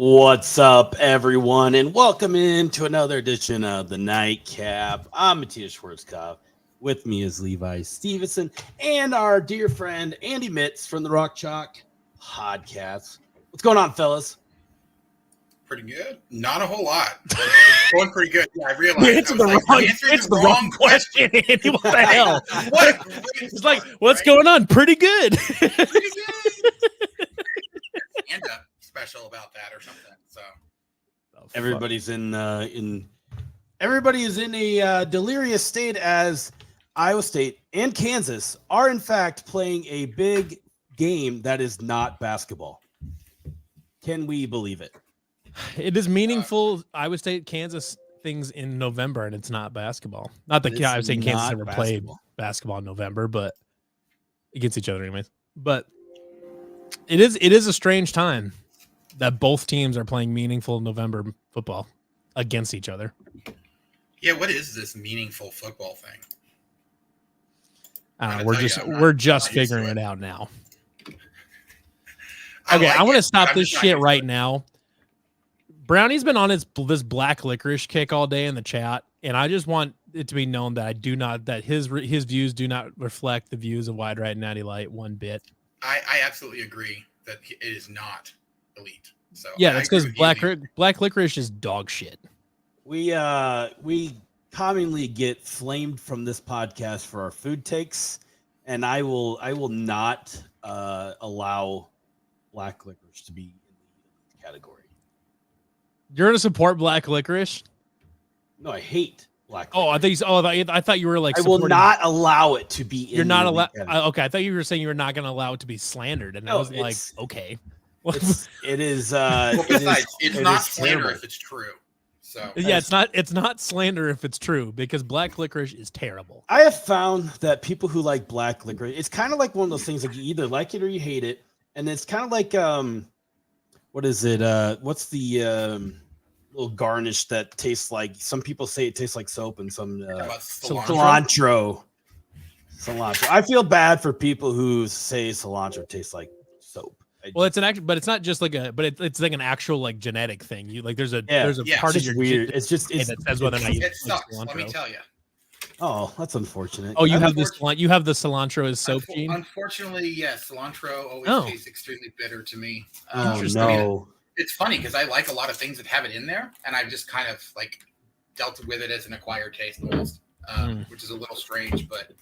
What's up, everyone, and welcome into another edition of the Nightcap. I'm Matthias Schwarzkopf. With me is Levi Stevenson and our dear friend Andy Mitz from the Rock Chalk Podcast. What's going on, fellas? Pretty good. Not a whole lot. It's going pretty good. Yeah, I realized. It's the wrong question, Andy. What the hell? What? It's like, what's going on? Pretty good. Pretty good. And a special about that or something. So Everybody's everybody is in a delirious state as Iowa State and Kansas are in fact playing a big game that is not basketball. Can we believe it? It is meaningful. Iowa State, Kansas things in November, and it's not basketball. Not that Iowa State and Kansas ever played basketball in November, but against each other anyways. But it is a strange time that both teams are playing meaningful November football against each other. yeah, what is this meaningful football thing? I don't know, we're just figuring it out now. Okay, like I want to it, stop I'm this just not shit used to right it. now. Brownie's been on this black licorice kick all day in the chat, and I just want it to be known that his views do not reflect the views of Wide Right and Natty Light one bit. I absolutely agree that it is not elite. So Yeah, I that's agree because with you. black licorice is dog shit. We commonly get flamed from this podcast for our food takes, and I will not allow black licorice to be in the category. You're gonna support black licorice? No, I hate black Oh, licorice. I thought you were like. I will not allow it to be. You're not allowed. category. Okay, I thought you were saying you were not going to allow it to be slandered, and I No, was like, okay. It is. Well, besides, it's not is slander terrible. if it's true. So Yeah, it's not slander if it's true, because black licorice is terrible. I have found that people who like black licorice, it's kind of like one of those things like you either like it or you hate it, and it's kind of like what is it? What's the little garnish that tastes like? Some people say it tastes like soap, and some about cilantro. I feel bad for people who say cilantro tastes like soap. Well, it's it's not just like it's like an actual like genetic thing. You like there's a Yeah, part of just your weird. gen- It's just that says whether or not you it like sucks. Let cilantro. me tell you. Oh, that's unfortunate. Oh, you I have like- the cilantro as soap gene. Unfortunately, yes. Cilantro always tastes extremely bitter to me. Oh Interesting. no. It's funny because I like a lot of things that have it in there, and I've just kind of like dealt with it as an acquired taste almost, which is a little strange, but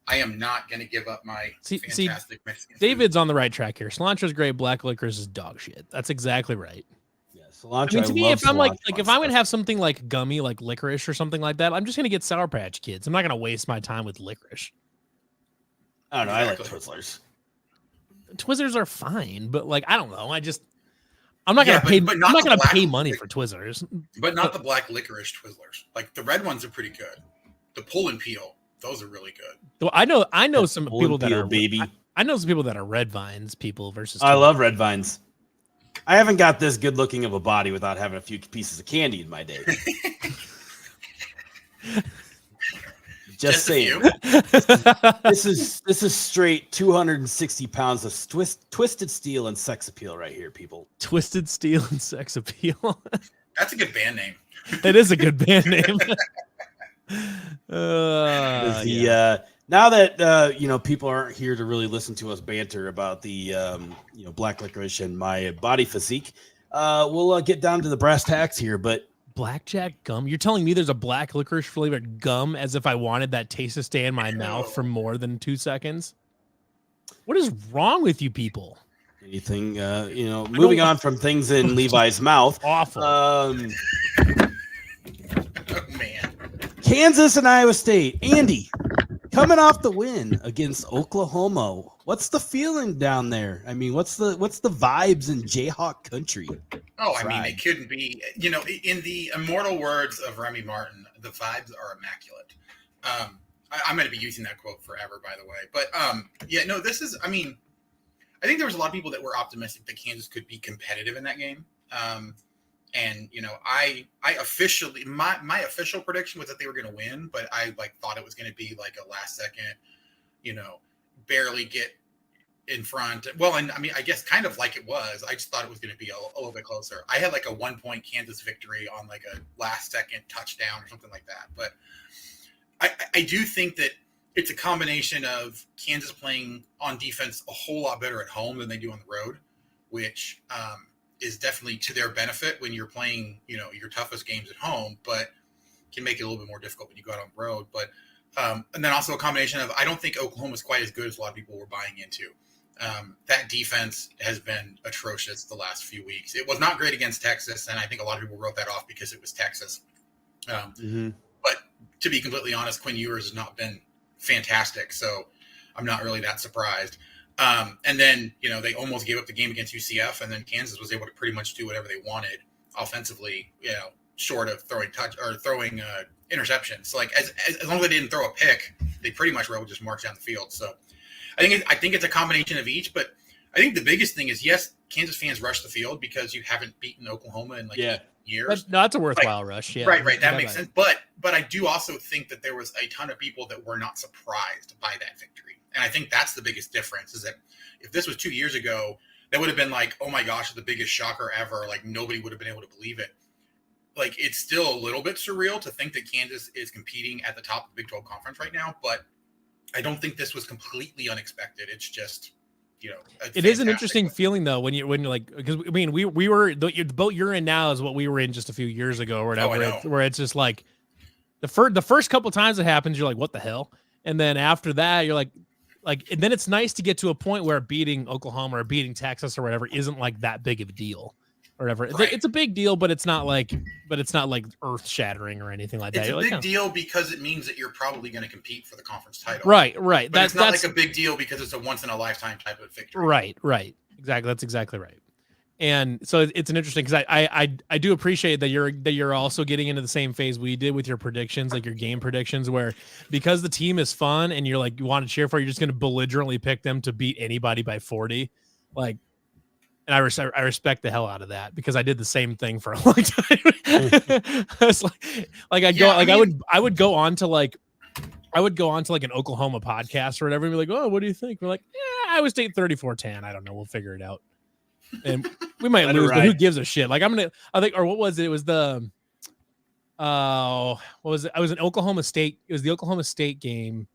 I am not going to give up my fantastic Mexican food. David's on the right track here. Cilantro's great. Black licorice is dog shit. That's exactly right. Yeah, cilantro. I mean, to me, if I'm like cilantro if I'm gonna have something like gummy, like licorice or something like that, I'm just gonna get Sour Patch Kids. I'm not gonna waste my time with licorice. I don't know. I like Exactly. Twizzlers. Twizzlers are fine, but like I don't know. I'm not gonna pay. but I'm not not the gonna black pay money lic- for Twizzlers. But not the black licorice Twizzlers. Like the red ones are pretty good. The pull and peel, those are really good. Well, I know some Pull people and that peel, are baby. I know some people that are Red Vines people versus. I Twizzlers. love red vines. I haven't got this good looking of a body without having a few pieces of candy in my day. Just a saying. few. This is straight 260 pounds of twisted steel and sex appeal right here, people. Twisted Steel and Sex Appeal. That's a good band name. It is a good band name. Now that people aren't here to really listen to us banter about the black licorice and my body physique, we'll get down to the brass tacks here. But Blackjack gum? You're telling me there's a black licorice flavored gum as if I wanted that taste to stay in my mouth for more than 2 seconds? What is wrong with you people? anything, moving on from things in Levi's mouth. Awful. Oh man. Kansas and Iowa State. Andy, coming off the win against Oklahoma. What's the feeling down there? I mean, what's the vibes in Jayhawk country? Oh, I mean, it couldn't be, in the immortal words of Remy Martin, the vibes are immaculate. I'm going to be using that quote forever, by the way. But, I think there was a lot of people that were optimistic that Kansas could be competitive in that game. I officially, my official prediction was that they were going to win, but I thought it was going to be like a last second, barely get in front. Well, and I mean, I guess kind of like it was. I just thought it was going to be a little bit closer. I had like a 1-point Kansas victory on like a last second touchdown or something like that. But I do think that it's a combination of Kansas playing on defense a whole lot better at home than they do on the road, which is definitely to their benefit when you're playing, your toughest games at home, but can make it a little bit more difficult when you go out on the road. But and then also a combination of, I don't think Oklahoma is quite as good as a lot of people were buying into. That defense has been atrocious the last few weeks. It was not great against Texas, and I think a lot of people wrote that off because it was Texas. But to be completely honest, Quinn Ewers has not been fantastic, so I'm not really that surprised. And then, they almost gave up the game against UCF, and then Kansas was able to pretty much do whatever they wanted offensively, short of throwing interceptions. So like as long as they didn't throw a pick, they pretty much were able to just march down the field. So I think it's a combination of each, but I think the biggest thing is, yes, Kansas fans rush the field because you haven't beaten Oklahoma in years. That's a worthwhile rush. Yeah. Right. That makes sense. But I do also think that there was a ton of people that were not surprised by that victory. And I think that's the biggest difference, is that if this was 2 years ago, that would have been like, oh my gosh, the biggest shocker ever. Like nobody would have been able to believe it. Like it's still a little bit surreal to think that Kansas is competing at the top of the Big 12 conference right now, but I don't think this was completely unexpected. It's just, it is an interesting feeling though when you're like, because I mean we were the boat you're in now is what we were in just a few years ago or whatever, where it's just like the first couple times it happens, you're like, what the hell? And then after that, you're like, and then it's nice to get to a point where beating Oklahoma or beating Texas or whatever isn't like that big of a deal. Or whatever. Right. It's a big deal, but it's not like earth shattering or anything like that. It's a big deal because it means that you're probably going to compete for the conference title. Right. But it's not like a big deal because it's a once in a lifetime type of victory. Right. Exactly. That's exactly right. And so it's an interesting, because I do appreciate that you're also getting into the same phase we did with your predictions, like your game predictions, where because the team is fun and you're like, you want to cheer for, you're just going to belligerently pick them to beat anybody by 40. Like, and I respect the hell out of that, because I did the same thing for a long time. It's I would go on to like an Oklahoma podcast or whatever and be like, oh, what do you think? We're like, yeah, Iowa State 34-10. I don't know. We'll figure it out. And we might lose, but who gives a shit? Like I think, or what was it? It was the, what was it? I was in Oklahoma State. It was the Oklahoma State game.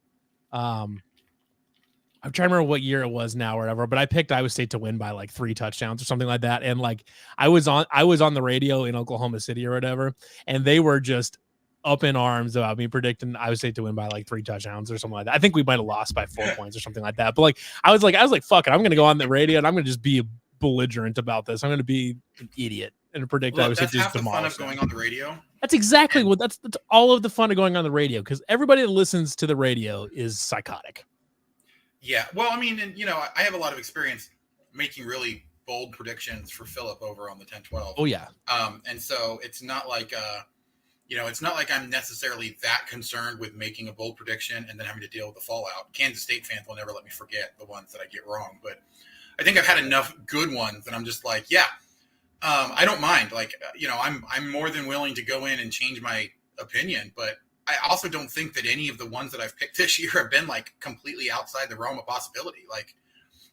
I'm trying to remember what year it was now or whatever, but I picked Iowa State to win by like 3 touchdowns or something like that. And like, I was on the radio in Oklahoma City or whatever, and they were just up in arms about me predicting Iowa State to win by like 3 touchdowns or something like that. I think we might've lost by 4 points or something like that. But like, I was like, fuck it. I'm going to go on the radio and I'm going to just be belligerent about this. I'm going to be an idiot and predict Iowa State just demolish. That's half the fun of going on the radio. That's exactly what that's all of the fun of going on the radio, because everybody that listens to the radio is psychotic. Yeah, well, I mean, and I have a lot of experience making really bold predictions for Philip over on the 10-12. Oh yeah. And so it's not like it's not like I'm necessarily that concerned with making a bold prediction and then having to deal with the fallout. Kansas State fans will never let me forget the ones that I get wrong, but I think I've had enough good ones that I'm just like, yeah, I don't mind. Like, I'm more than willing to go in and change my opinion, but I also don't think that any of the ones that I've picked this year have been like completely outside the realm of possibility. Like,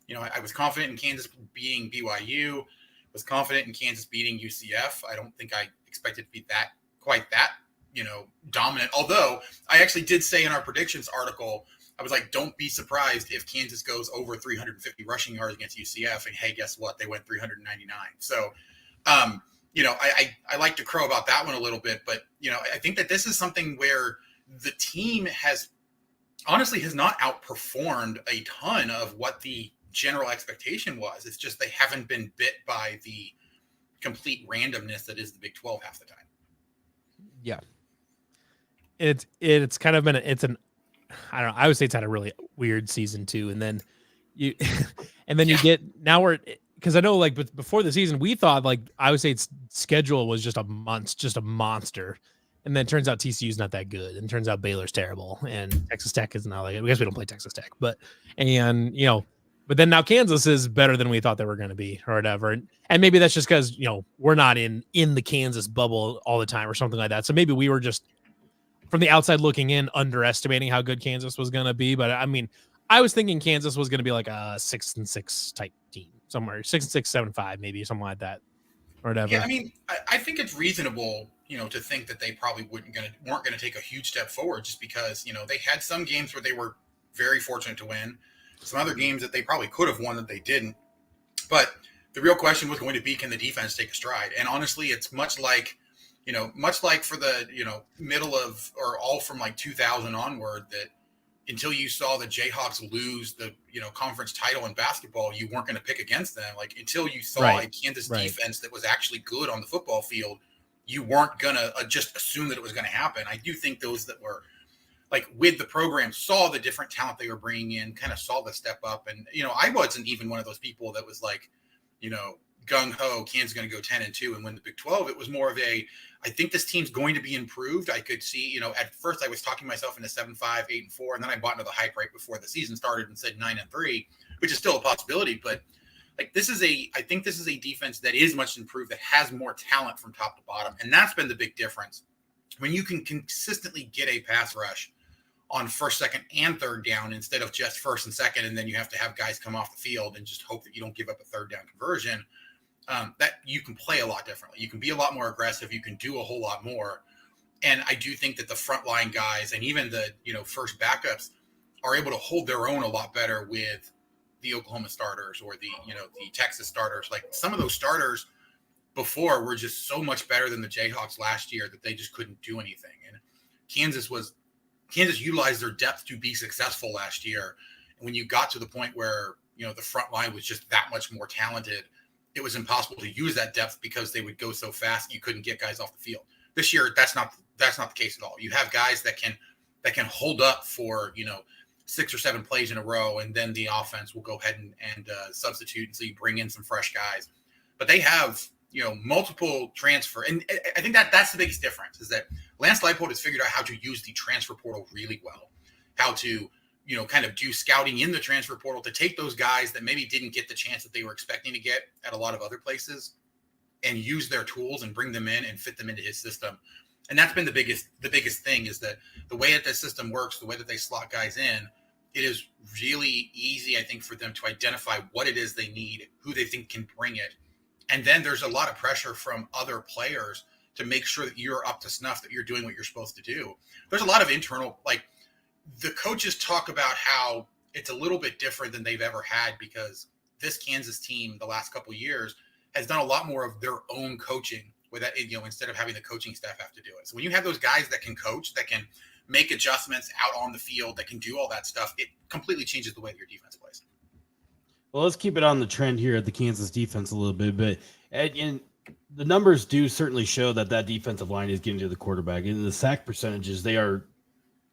I was confident in Kansas beating BYU, was confident in Kansas beating UCF. I don't think I expected to be quite that dominant. Although I actually did say in our predictions article, I was like, don't be surprised if Kansas goes over 350 rushing yards against UCF. And hey, guess what? They went 399. So, I like to crow about that one a little bit, but, I think that this is something where the team has not outperformed a ton of what the general expectation was. It's just they haven't been bit by the complete randomness that is the Big 12 half the time. Yeah. It's kind of been, I don't know. I would say it's had a really weird season too. And then you get, now we're, because I know, like, but before the season, we thought like Iowa State's schedule was just a monster, and then it turns out TCU's not that good, and it turns out Baylor's terrible, and Texas Tech is not like. I guess we don't play Texas Tech, but then now Kansas is better than we thought they were going to be, or whatever, and maybe that's just because we're not in the Kansas bubble all the time or something like that. So maybe we were just from the outside looking in underestimating how good Kansas was going to be. But I mean, I was thinking Kansas was going to be like a 6-6 type team somewhere, 6-6, 7-5, maybe something like that, or whatever. Yeah, I mean, I think it's reasonable, to think that they probably weren't going to take a huge step forward, just because they had some games where they were very fortunate to win, some other games that they probably could have won that they didn't. But the real question was going to be, can the defense take a stride? And honestly, it's much like for the middle of, or all from like 2000 onward, that until you saw the Jayhawks lose the conference title in basketball, you weren't going to pick against them. Like, until you saw a Kansas defense that was actually good on the football field, you weren't going to just assume that it was going to happen. I do think those that were like with the program saw the different talent they were bringing in, kind of saw the step up. And I wasn't even one of those people that was like, gung ho, Kansas going to go 10-2 and win the Big 12. It was more of I think this team's going to be improved. I could see, at first I was talking myself into 7-5, 8-4, and then I bought into the hype right before the season started and said 9-3, which is still a possibility. But like, I think this is a defense that is much improved, that has more talent from top to bottom. And that's been the big difference. When you can consistently get a pass rush on first, second, and third down instead of just first and second, and then you have to have guys come off the field and just hope that you don't give up a third down conversion, that you can play a lot differently. You can be a lot more aggressive. You can do a whole lot more. And I do think that the frontline guys and even the first backups are able to hold their own a lot better with the Oklahoma starters or the Texas starters. Like, some of those starters before were just so much better than the Jayhawks last year that they just couldn't do anything. And Kansas utilized their depth to be successful last year. And when you got to the point where the front line was just that much more talented, it was impossible to use that depth because they would go so fast you couldn't get guys off the field. This year, that's not the case at all. You have guys that can hold up for 6 or 7 plays in a row, and then the offense will go ahead and substitute, and so you bring in some fresh guys. But they have multiple transfer, and I think that's the biggest difference, is that Lance Leipold has figured out how to use the transfer portal really well, how to kind of do scouting in the transfer portal to take those guys that maybe didn't get the chance that they were expecting to get at a lot of other places and use their tools and bring them in and fit them into his system. And that's been the biggest thing, is that the way that the system works, the way that they slot guys in, it is really easy, I think, for them to identify what it is they need, who they think can bring it. And then there's a lot of pressure from other players to make sure that you're up to snuff, that you're doing what you're supposed to do. There's a lot of internal, like, the coaches talk about how it's a little bit different than they've ever had, because this Kansas team the last couple of years has done a lot more of their own coaching with that, instead of having the coaching staff have to do it. So when you have those guys that can coach, that can make adjustments out on the field, that can do all that stuff, it completely changes the way that your defense plays. Well, let's keep it on the trend here at the Kansas defense a little bit, but the numbers do certainly show that defensive line is getting to the quarterback. In the sack percentages, they are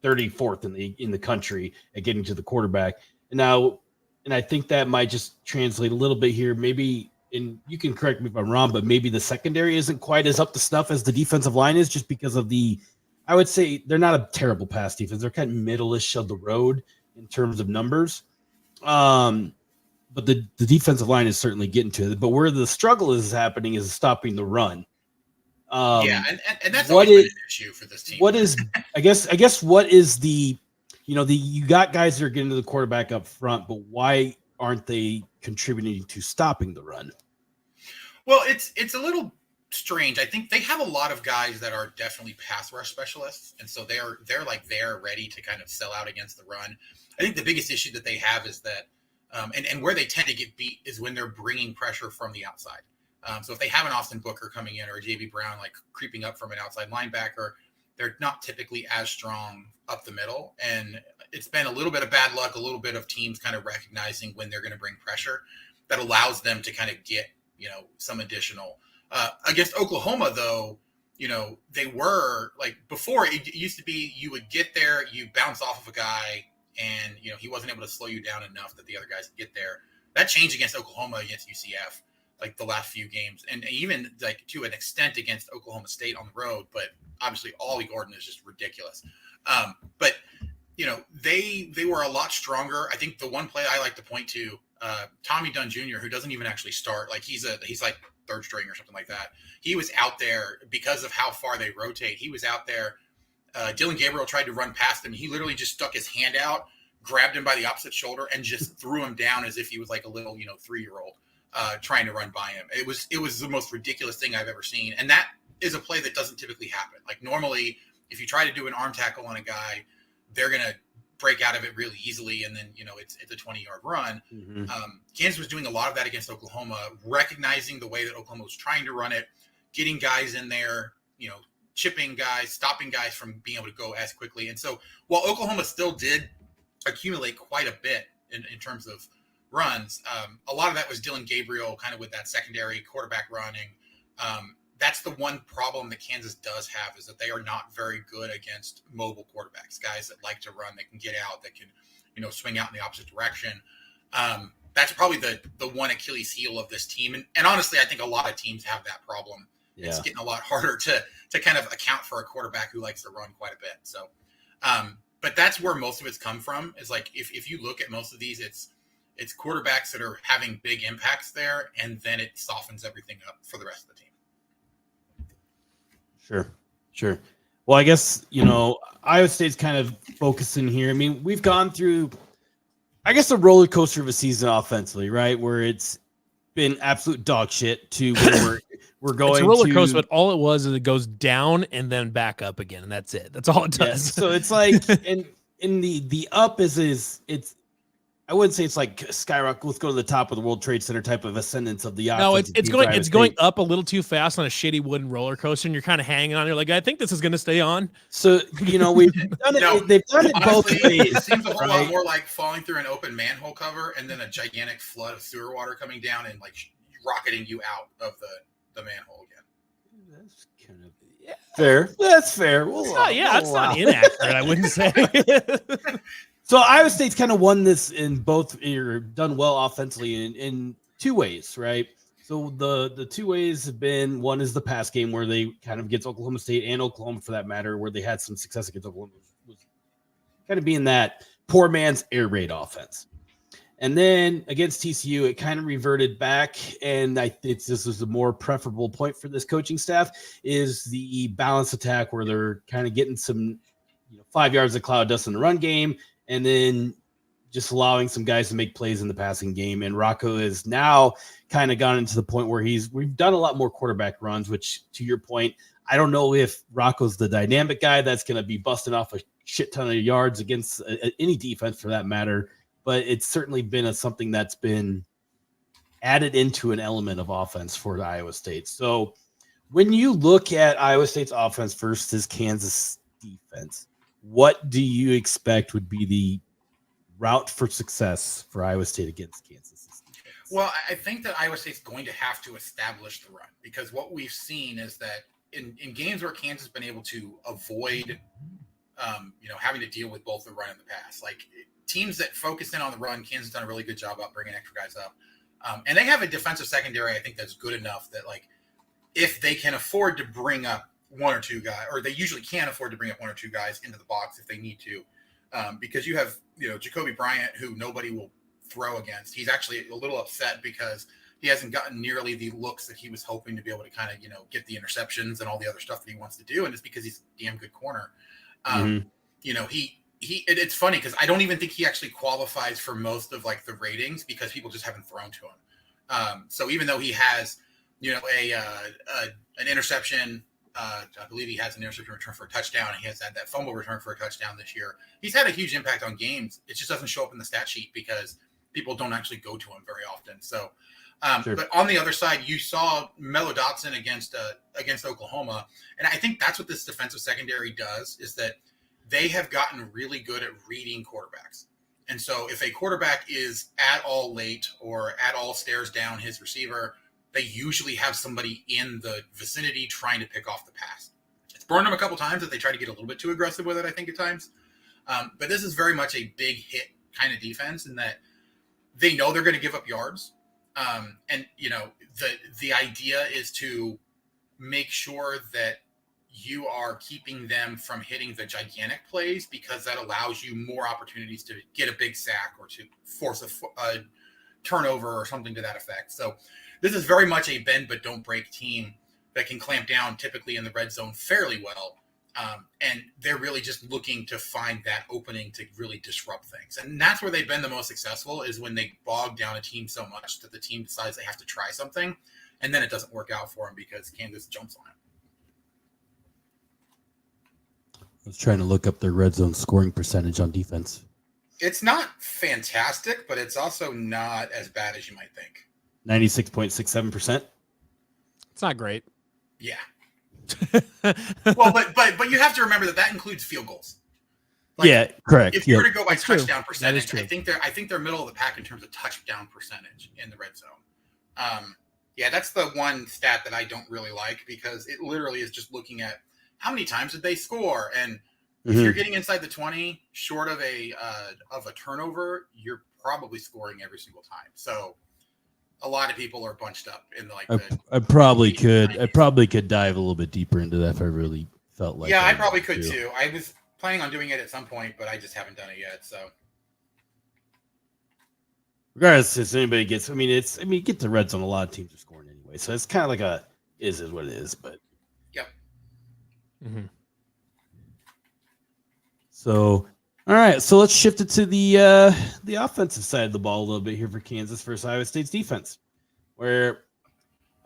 34th in the country at getting to the quarterback. And I think that might just translate a little bit here. Maybe, and you can correct me if I'm wrong, but maybe the secondary isn't quite as up to snuff as the defensive line is, just because of I would say they're not a terrible pass defense. They're kind of middle-ish of the road in terms of numbers. But the defensive line is certainly getting to it. But where the struggle is happening is stopping the run. And that's always been an issue for this team. What is, I guess what is you got guys that are getting to the quarterback up front, but why aren't they contributing to stopping the run? Well, it's a little strange. I think they have a lot of guys that are definitely pass rush specialists, and so they're ready to kind of sell out against the run. I think the biggest issue that they have is that, and where they tend to get beat is when they're bringing pressure from the outside. So if they have an Austin Booker coming in or a JB Brown like creeping up from an outside linebacker, they're not typically as strong up the middle. And it's been a little bit of bad luck, a little bit of teams kind of recognizing when they're going to bring pressure that allows them to kind of get, some additional. Against Oklahoma, though, they were like before it used to be you would get there, you bounce off of a guy, and, he wasn't able to slow you down enough that the other guys could get there. That changed against Oklahoma, against UCF. Like the last few games, and even like to an extent against Oklahoma State on the road, but obviously Ollie Gordon is just ridiculous. But they were a lot stronger. I think the one play I like to point to, Tommy Dunn Jr., who doesn't even actually start, like he's like third string or something like that. He was out there because of how far they rotate. He was out there. Dylan Gabriel tried to run past him. He literally just stuck his hand out, grabbed him by the opposite shoulder and just threw him down as if he was like a little, 3-year-old trying to run by him. It was the most ridiculous thing I've ever seen. And that is a play that doesn't typically happen. Like normally, if you try to do an arm tackle on a guy, they're going to break out of it really easily. And then, it's a 20-yard run. Mm-hmm. Kansas was doing a lot of that against Oklahoma, recognizing the way that Oklahoma was trying to run it, getting guys in there, chipping guys, stopping guys from being able to go as quickly. And so while Oklahoma still did accumulate quite a bit in terms of runs, a lot of that was Dylan Gabriel kind of with that secondary quarterback running. That's the one problem that Kansas does have, is that they are not very good against mobile quarterbacks, guys that like to run, that can get out, that can, swing out in the opposite direction. That's probably the one Achilles heel of this team. And honestly, I think a lot of teams have that problem. Yeah. It's getting a lot harder to kind of account for a quarterback who likes to run quite a bit. So, but that's where most of it's come from, is like, if you look at most of these, it's quarterbacks that are having big impacts there, and then it softens everything up for the rest of the team. Sure. Well, I guess, Iowa State's kind of focusing here. I mean, we've gone through, I guess, a roller coaster of a season offensively, right? Where it's been absolute dog shit to where we're going. It's a roller coaster, but all it was is it goes down and then back up again, and that's it. That's all it does. Yeah, so it's like, in the up is it's. I wouldn't say it's like skyrocket. Let's go to the top of the World Trade Center type of ascendance of the offense. No, it's going up a little too fast on a shitty wooden roller coaster, and you're kind of hanging on. You're like, I think this is going to stay on. So we've done it. They've done it both ways. It seems a whole lot more like falling through an open manhole cover and then a gigantic flood of sewer water coming down and like rocketing you out of the manhole again. That's kind of fair. That's fair. That's not inaccurate. I wouldn't say. So Iowa State's kind of won this in both, or done well offensively in two ways, right? So the two ways have been, one is the pass game, where they kind of gets Oklahoma State and Oklahoma for that matter, where they had some success against Oklahoma, was kind of being that poor man's air raid offense. And then against TCU, it kind of reverted back, and I think this is a more preferable point for this coaching staff, is the balanced attack, where they're kind of getting some 5 yards of cloud dust in the run game, and then just allowing some guys to make plays in the passing game. And Rocco is now kind of gone into the point where we've done a lot more quarterback runs, which, to your point, I don't know if Rocco's the dynamic guy that's going to be busting off a shit ton of yards against any defense for that matter, but it's certainly been something that's been added into an element of offense for the Iowa State. So when you look at Iowa State's offense versus Kansas defense, what do you expect would be the route for success for Iowa State against Kansas? Well, I think that Iowa State's going to have to establish the run, because what we've seen is that in games where Kansas has been able to avoid, having to deal with both the run and the pass, like teams that focus in on the run, Kansas has done a really good job of bringing extra guys up. And they have a defensive secondary, I think, that's good enough that, like, if they can afford to bring up one or two guys, or they usually can afford to bring up one or two guys into the box if they need to, because you have, Jacoby Bryant, who nobody will throw against. He's actually a little upset because he hasn't gotten nearly the looks that he was hoping to be able to kind of, get the interceptions and all the other stuff that he wants to do. And it's because he's a damn good corner. It's funny because I don't even think he actually qualifies for most of like the ratings, because people just haven't thrown to him. So even though he has, an interception, I believe he has an interception return for a touchdown, and he has had that fumble return for a touchdown this year. He's had a huge impact on games. It just doesn't show up in the stat sheet because people don't actually go to him very often. So, sure. But on the other side, you saw Mello Dotson against Oklahoma, and I think that's what this defensive secondary does, is that they have gotten really good at reading quarterbacks. And so if a quarterback is at all late or at all stares down his receiver, they usually have somebody in the vicinity trying to pick off the pass. It's burned them a couple times that they try to get a little bit too aggressive with it, I think, at times. But this is very much a big hit kind of defense, in that they know they're going to give up yards. And, the idea is to make sure that you are keeping them from hitting the gigantic plays, because that allows you more opportunities to get a big sack or to force a turnover or something to that effect. So this is very much a bend but don't break team that can clamp down typically in the red zone fairly well, And they're really just looking to find that opening to really disrupt things. And that's where they've been the most successful, is when they bog down a team so much that the team decides they have to try something, and then it doesn't work out for them because Kansas jumps on it. I was trying to look up their red zone scoring percentage on defense. It's not fantastic, but it's also not as bad as you might think. 96.67%. It's not great. Yeah. Well, but you have to remember that includes field goals. Like, yeah, correct. If you were to go by touchdown true. percentage, I think they're middle of the pack in terms of touchdown percentage in the red zone. Yeah, that's the one stat that I don't really like, because it literally is just looking at how many times did they score, and if you're getting inside the 20, short of a turnover, you're probably scoring every single time. So a lot of people are bunched up in I probably could dive a little bit deeper into that if I really felt like. Yeah, I probably could too. I was planning on doing it at some point, but I just haven't done it yet. So regardless, if anybody gets, get the red zone, a lot of teams are scoring anyway, so it's kind of like is what it is. But yep. Mm-hmm. So, all right. So let's shift it to the offensive side of the ball a little bit here for Kansas versus Iowa State's defense, where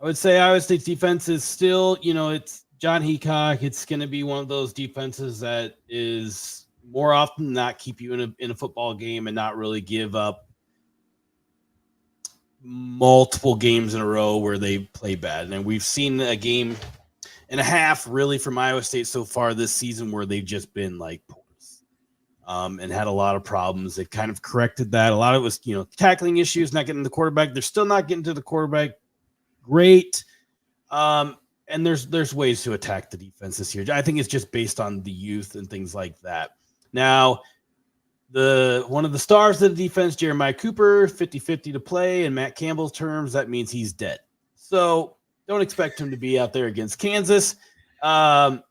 I would say Iowa State's defense is still, it's John Heacock. It's going to be one of those defenses that is more often than not keep you in a football game and not really give up multiple games in a row where they play bad. And we've seen a game and a half really from Iowa State so far this season where they've just been like porous, and had a lot of problems. They've kind of corrected that. A lot of it was, tackling issues, not getting the quarterback. They're still not getting to the quarterback great. And there's ways to attack the defense this year. I think it's just based on the youth and things like that. Now, one of the stars of the defense, Jeremiah Cooper, 50-50 to play. In Matt Campbell's terms, that means he's dead. So don't expect him to be out there against Kansas. So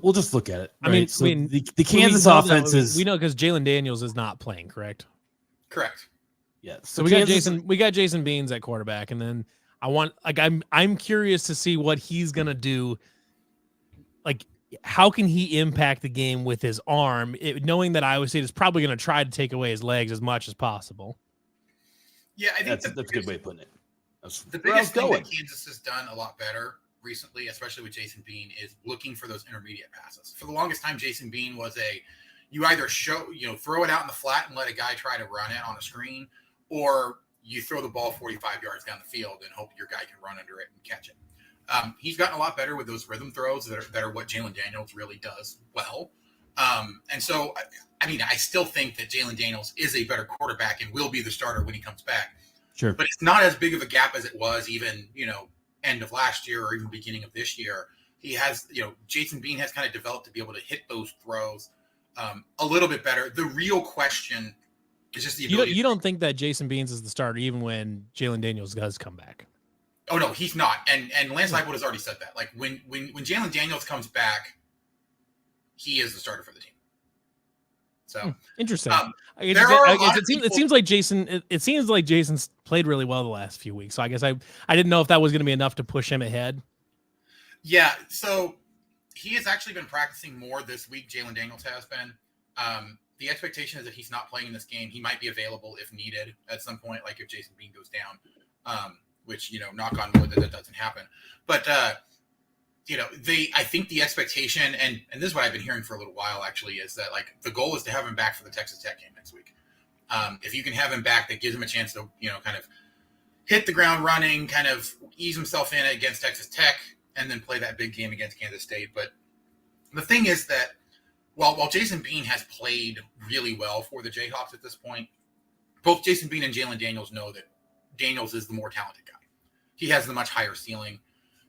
we'll just look at it. Right? The Kansas offense is. We know because Jalen Daniels is not playing, correct? Correct. Yeah. So we got Jason Beans at quarterback, and then I'm curious to see what he's gonna do. Like, how can he impact the game with his arm, knowing that Iowa State is probably going to try to take away his legs as much as possible? Yeah, I think that's a good way of putting it. The biggest thing that Kansas has done a lot better recently, especially with Jason Bean, is looking for those intermediate passes. For the longest time, Jason Bean was you either throw it out in the flat and let a guy try to run it on a screen, or you throw the ball 45 yards down the field and hope your guy can run under it and catch it. He's gotten a lot better with those rhythm throws that are what Jalen Daniels really does well. And so, I still think that Jalen Daniels is a better quarterback and will be the starter when he comes back. Sure. But it's not as big of a gap as it was even, end of last year or even beginning of this year. He has, Jason Bean has kind of developed to be able to hit those throws a little bit better. The real question is just the ability. You don't think that Jason Beans is the starter even when Jalen Daniels does come back? Oh no, he's not. And Lance Leipold has already said that. Like when Jalen Daniels comes back, he is the starter for the team. So interesting. It seems like Jason. It seems like Jason's played really well the last few weeks. So I guess I didn't know if that was going to be enough to push him ahead. Yeah. So he has actually been practicing more this week. Jalen Daniels has been. The expectation is that he's not playing in this game. He might be available if needed at some point, like if Jason Bean goes down. Which, knock on wood that doesn't happen. But, I think the expectation, and this is what I've been hearing for a little while, actually, is that, the goal is to have him back for the Texas Tech game next week. If you can have him back, that gives him a chance to, kind of hit the ground running, kind of ease himself in against Texas Tech, and then play that big game against Kansas State. But the thing is that while Jason Bean has played really well for the Jayhawks at this point, both Jason Bean and Jalen Daniels know that Daniels is the more talented guy. He has the much higher ceiling.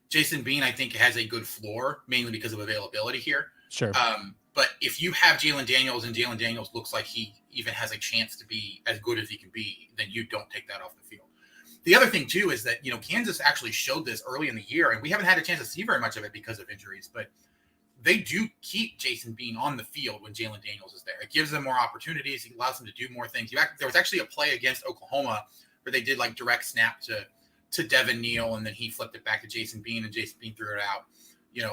Jason Bean, I think, has a good floor, mainly because of availability here. Sure. But if you have Jalen Daniels and Jalen Daniels looks like he even has a chance to be as good as he can be, then you don't take that off the field. The other thing, too, is that, Kansas actually showed this early in the year, and we haven't had a chance to see very much of it because of injuries, but they do keep Jason Bean on the field when Jalen Daniels is there. It gives them more opportunities. It allows them to do more things. There was actually a play against Oklahoma where they did direct snap to to Devin Neal, and then he flipped it back to Jason Bean, and Jason Bean threw it out,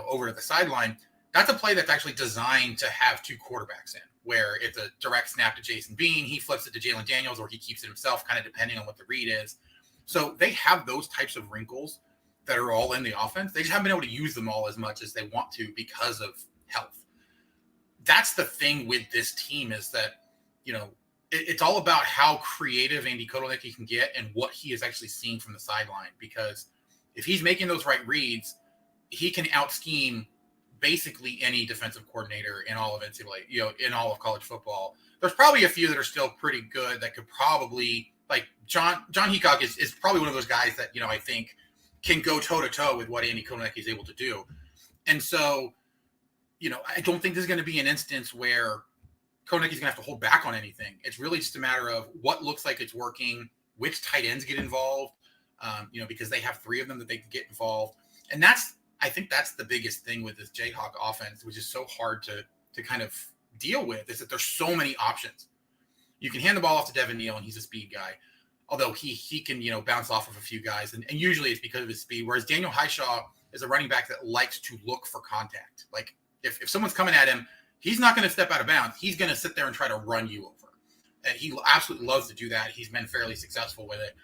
over to the sideline. That's a play that's actually designed to have two quarterbacks in, where it's a direct snap to Jason Bean, he flips it to Jalen Daniels, or he keeps it himself, kind of depending on what the read is. So they have those types of wrinkles that are all in the offense. They just haven't been able to use them all as much as they want to because of health. That's the thing with this team, is that, it's all about how creative Andy Kotelnicki can get and what he is actually seeing from the sideline. Because if he's making those right reads, he can out-scheme basically any defensive coordinator in all of NCAA, in all of college football. There's probably a few that are still pretty good that could probably, like John Heacock is probably one of those guys that, I think can go toe-to-toe with what Andy Kotelnicki is able to do. And so, I don't think there's going to be an instance where Kotelnicki's going to have to hold back on anything. It's really just a matter of what looks like it's working, which tight ends get involved, because they have three of them that they can get involved. And I think that's the biggest thing with this Jayhawk offense, which is so hard to kind of deal with, is that there's so many options. You can hand the ball off to Devin Neal, and he's a speed guy, although he can, bounce off of a few guys. And usually it's because of his speed, whereas Daniel Highshaw is a running back that likes to look for contact. Like if someone's coming at him, he's not going to step out of bounds. He's going to sit there and try to run you over. And he absolutely loves to do that. He's been fairly successful with it.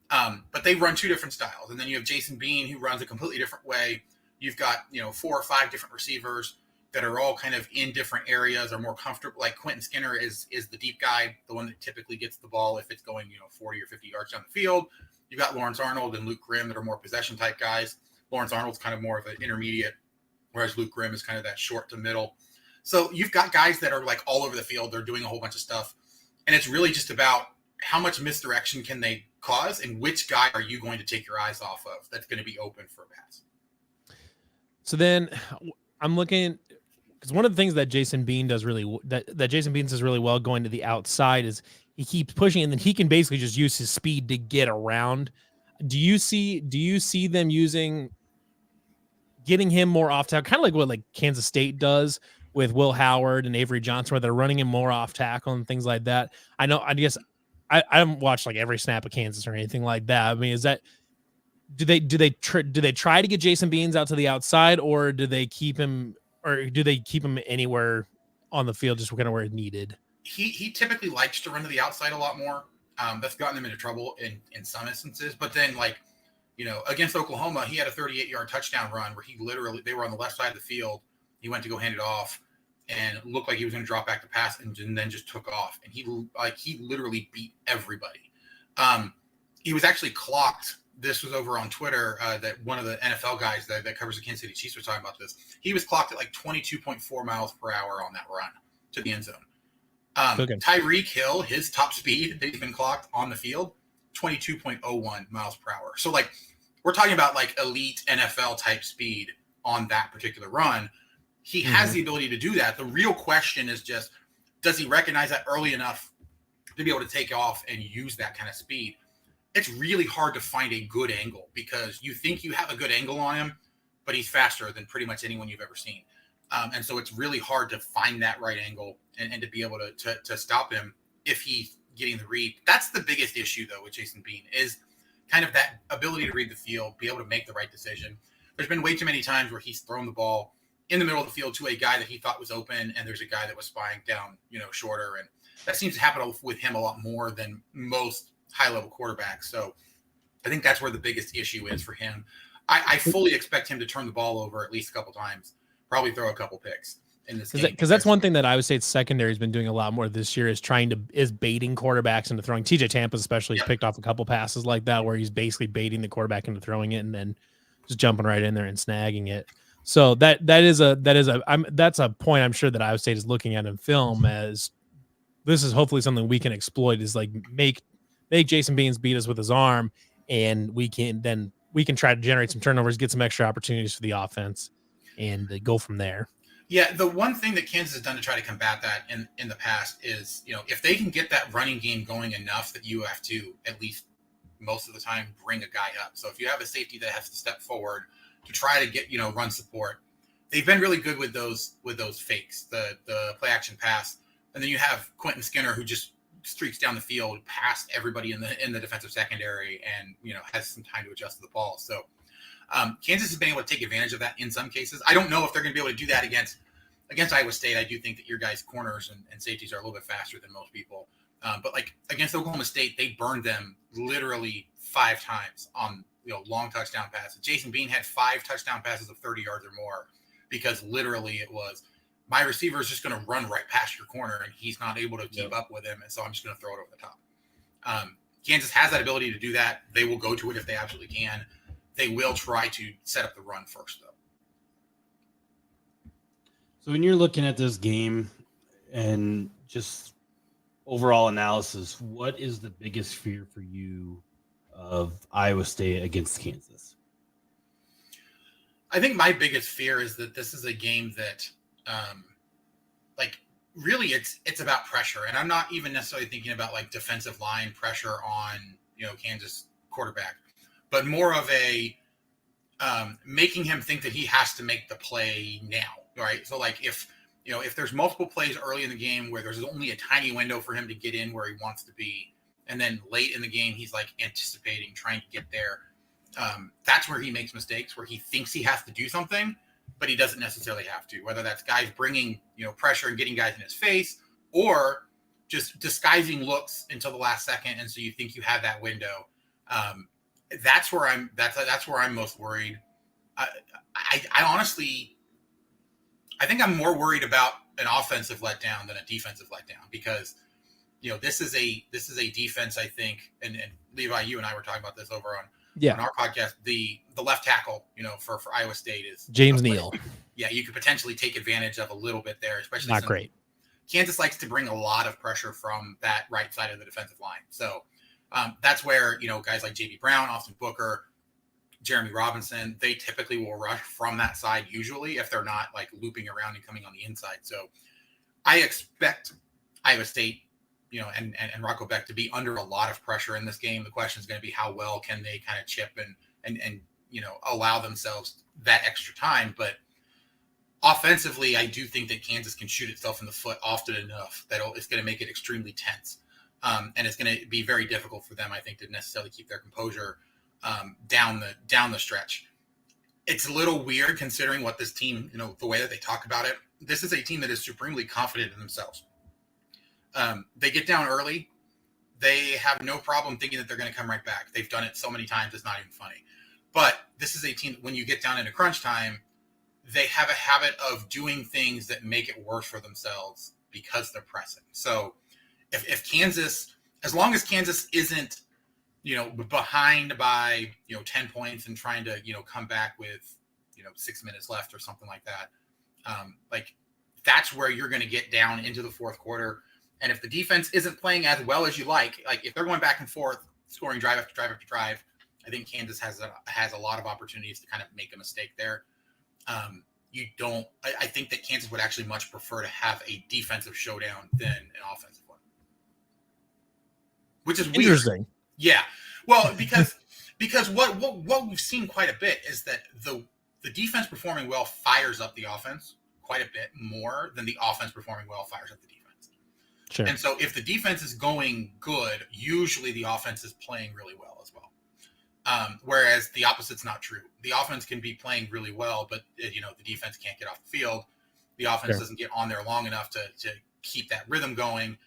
But they run two different styles. And then you have Jason Bean, who runs a completely different way. You've got, 4 or 5 different receivers that are all kind of in different areas, are more comfortable. Like Quentin Skinner is the deep guy, the one that typically gets the ball if it's going, 40 or 50 yards down the field. You've got Lawrence Arnold and Luke Grimm that are more possession type guys. Lawrence Arnold's kind of more of an intermediate, whereas Luke Grimm is kind of that short to middle. So you've got guys that are like all over the field. They're doing a whole bunch of stuff. And it's really just about how much misdirection can they cause, and which guy are you going to take your eyes off of that's going to be open for a pass. So then I'm looking, because one of the things that Jason Bean does that Jason Bean does really well going to the outside is he keeps pushing, and then he can basically just use his speed to get around. Do you see them getting him more off tackle, kind of like what Kansas State does with Will Howard and Avery Johnson, where they're running him more off tackle and things like that? I haven't watched every snap of Kansas or anything like that. I mean, is that, do they try to get Jason Beans out to the outside, or do they keep him anywhere on the field, just kind of where needed? He typically likes to run to the outside a lot more. That's gotten him into trouble in some instances. But then, against Oklahoma, he had a 38-yard touchdown run where they were on the left side of the field. He went to go hand it off, and it looked like he was going to drop back the pass, and then just took off. And he literally beat everybody. He was actually clocked. This was over on Twitter, that one of the NFL guys that covers the Kansas City Chiefs was talking about this. He was clocked at 22.4 miles per hour on that run to the end zone. Tyreek Hill, his top speed that he's been clocked on the field, 22.01 miles per hour. So we're talking about elite NFL type speed on that particular run. He has the ability to do that. The real question is just, does he recognize that early enough to be able to take off and use that kind of speed? It's really hard to find a good angle, because you think you have a good angle on him, but he's faster than pretty much anyone you've ever seen. And so it's really hard to find that right angle and to be able to stop him if he's getting the read. That's the biggest issue, though, with Jason Bean, is kind of that ability to read the field, be able to make the right decision. There's been way too many times where he's thrown the ball in the middle of the field to a guy that he thought was open, and there's a guy that was spying down, shorter. And that seems to happen with him a lot more than most high-level quarterbacks. So I think that's where the biggest issue is for him. I fully expect him to turn the ball over at least a couple times, probably throw a couple picks in this game. Because that's one thing that I would say secondary has been doing a lot more this year, is baiting quarterbacks into throwing. TJ Tampa especially has picked off a couple passes like that, where he's basically baiting the quarterback into throwing it and then just jumping right in there and snagging it. So that's a point I'm sure that Iowa State is looking at in film, as this is hopefully something we can exploit, is make Jason Beans beat us with his arm, and we can try to generate some turnovers, get some extra opportunities for the offense, and go from there. Yeah, the one thing that Kansas has done to try to combat that in the past is, if they can get that running game going enough that you have to, at least most of the time, bring a guy up. So if you have a safety that has to step forward to try to get, run support, they've been really good with those fakes, the play action pass. And then you have Quentin Skinner, who just streaks down the field past everybody in the defensive secondary, and has some time to adjust to the ball. So Kansas has been able to take advantage of that in some cases. I don't know if they're going to be able to do that against Iowa State. I do think that your guys' corners and safeties are a little bit faster than most people. But like against Oklahoma State, they burned them literally 5 times on long touchdown passes. Jason Bean had 5 touchdown passes of 30 yards or more, because literally it was, my receiver is just going to run right past your corner and he's not able to keep up with him, and so I'm just going to throw it over the top. Kansas has that ability to do that. They will go to it if they absolutely can. They will try to set up the run first, though. So when you're looking at this game and just overall analysis, what is the biggest fear for you of Iowa State against Kansas? I think my biggest fear is that this is a game that, really it's about pressure. And I'm not even necessarily thinking about like defensive line pressure on, Kansas quarterback, but more of a making him think that he has to make the play now, right? So like if there's multiple plays early in the game where there's only a tiny window for him to get in where he wants to be, and then late in the game he's like anticipating, trying to get there, that's where he makes mistakes, where he thinks he has to do something, but he doesn't necessarily have to, whether that's guys bringing, pressure and getting guys in his face, or just disguising looks until the last second. And so you think you have that window. That's where I'm most worried. I honestly, I think I'm more worried about an offensive letdown than a defensive letdown, because, this is a defense, I think, and Levi, you and I were talking about this over on our podcast. The left tackle, for Iowa State is James Neal. Yeah, you could potentially take advantage of a little bit there, especially not great. Kansas likes to bring a lot of pressure from that right side of the defensive line. So that's where, guys like J.B. Brown, Austin Booker, Jeremy Robinson, they typically will rush from that side usually, if they're not like looping around and coming on the inside. So I expect Iowa State, and Rocco Beck to be under a lot of pressure in this game. The question is going to be how well can they kind of chip and allow themselves that extra time. But offensively, I do think that Kansas can shoot itself in the foot often enough that it's going to make it extremely tense. And it's going to be very difficult for them, I think, to necessarily keep their composure down the stretch. It's a little weird considering what this team, the way that they talk about it. This is a team that is supremely confident in themselves. They get down early. They have no problem thinking that they're going to come right back. They've done it so many times, it's not even funny. But this is a team, when you get down into crunch time, they have a habit of doing things that make it worse for themselves because they're pressing. So if Kansas, as long as Kansas isn't, behind by, 10 points and trying to, come back with, 6 minutes left or something like that, that's where you're going to get down into the fourth quarter. And if the defense isn't playing as well as you like if they're going back and forth, scoring drive after drive after drive, I think Kansas has a lot of opportunities to kind of make a mistake there. I think that Kansas would actually much prefer to have a defensive showdown than an offensive one, which is weird. Interesting. Yeah. Well, because what we've seen quite a bit is that the defense performing well fires up the offense quite a bit more than the offense performing well fires up the defense. Sure. And so if the defense is going good, usually the offense is playing really well as well. Whereas the opposite's not true. The offense can be playing really well, but the defense can't get off the field. The offense doesn't get on there long enough to keep that rhythm going.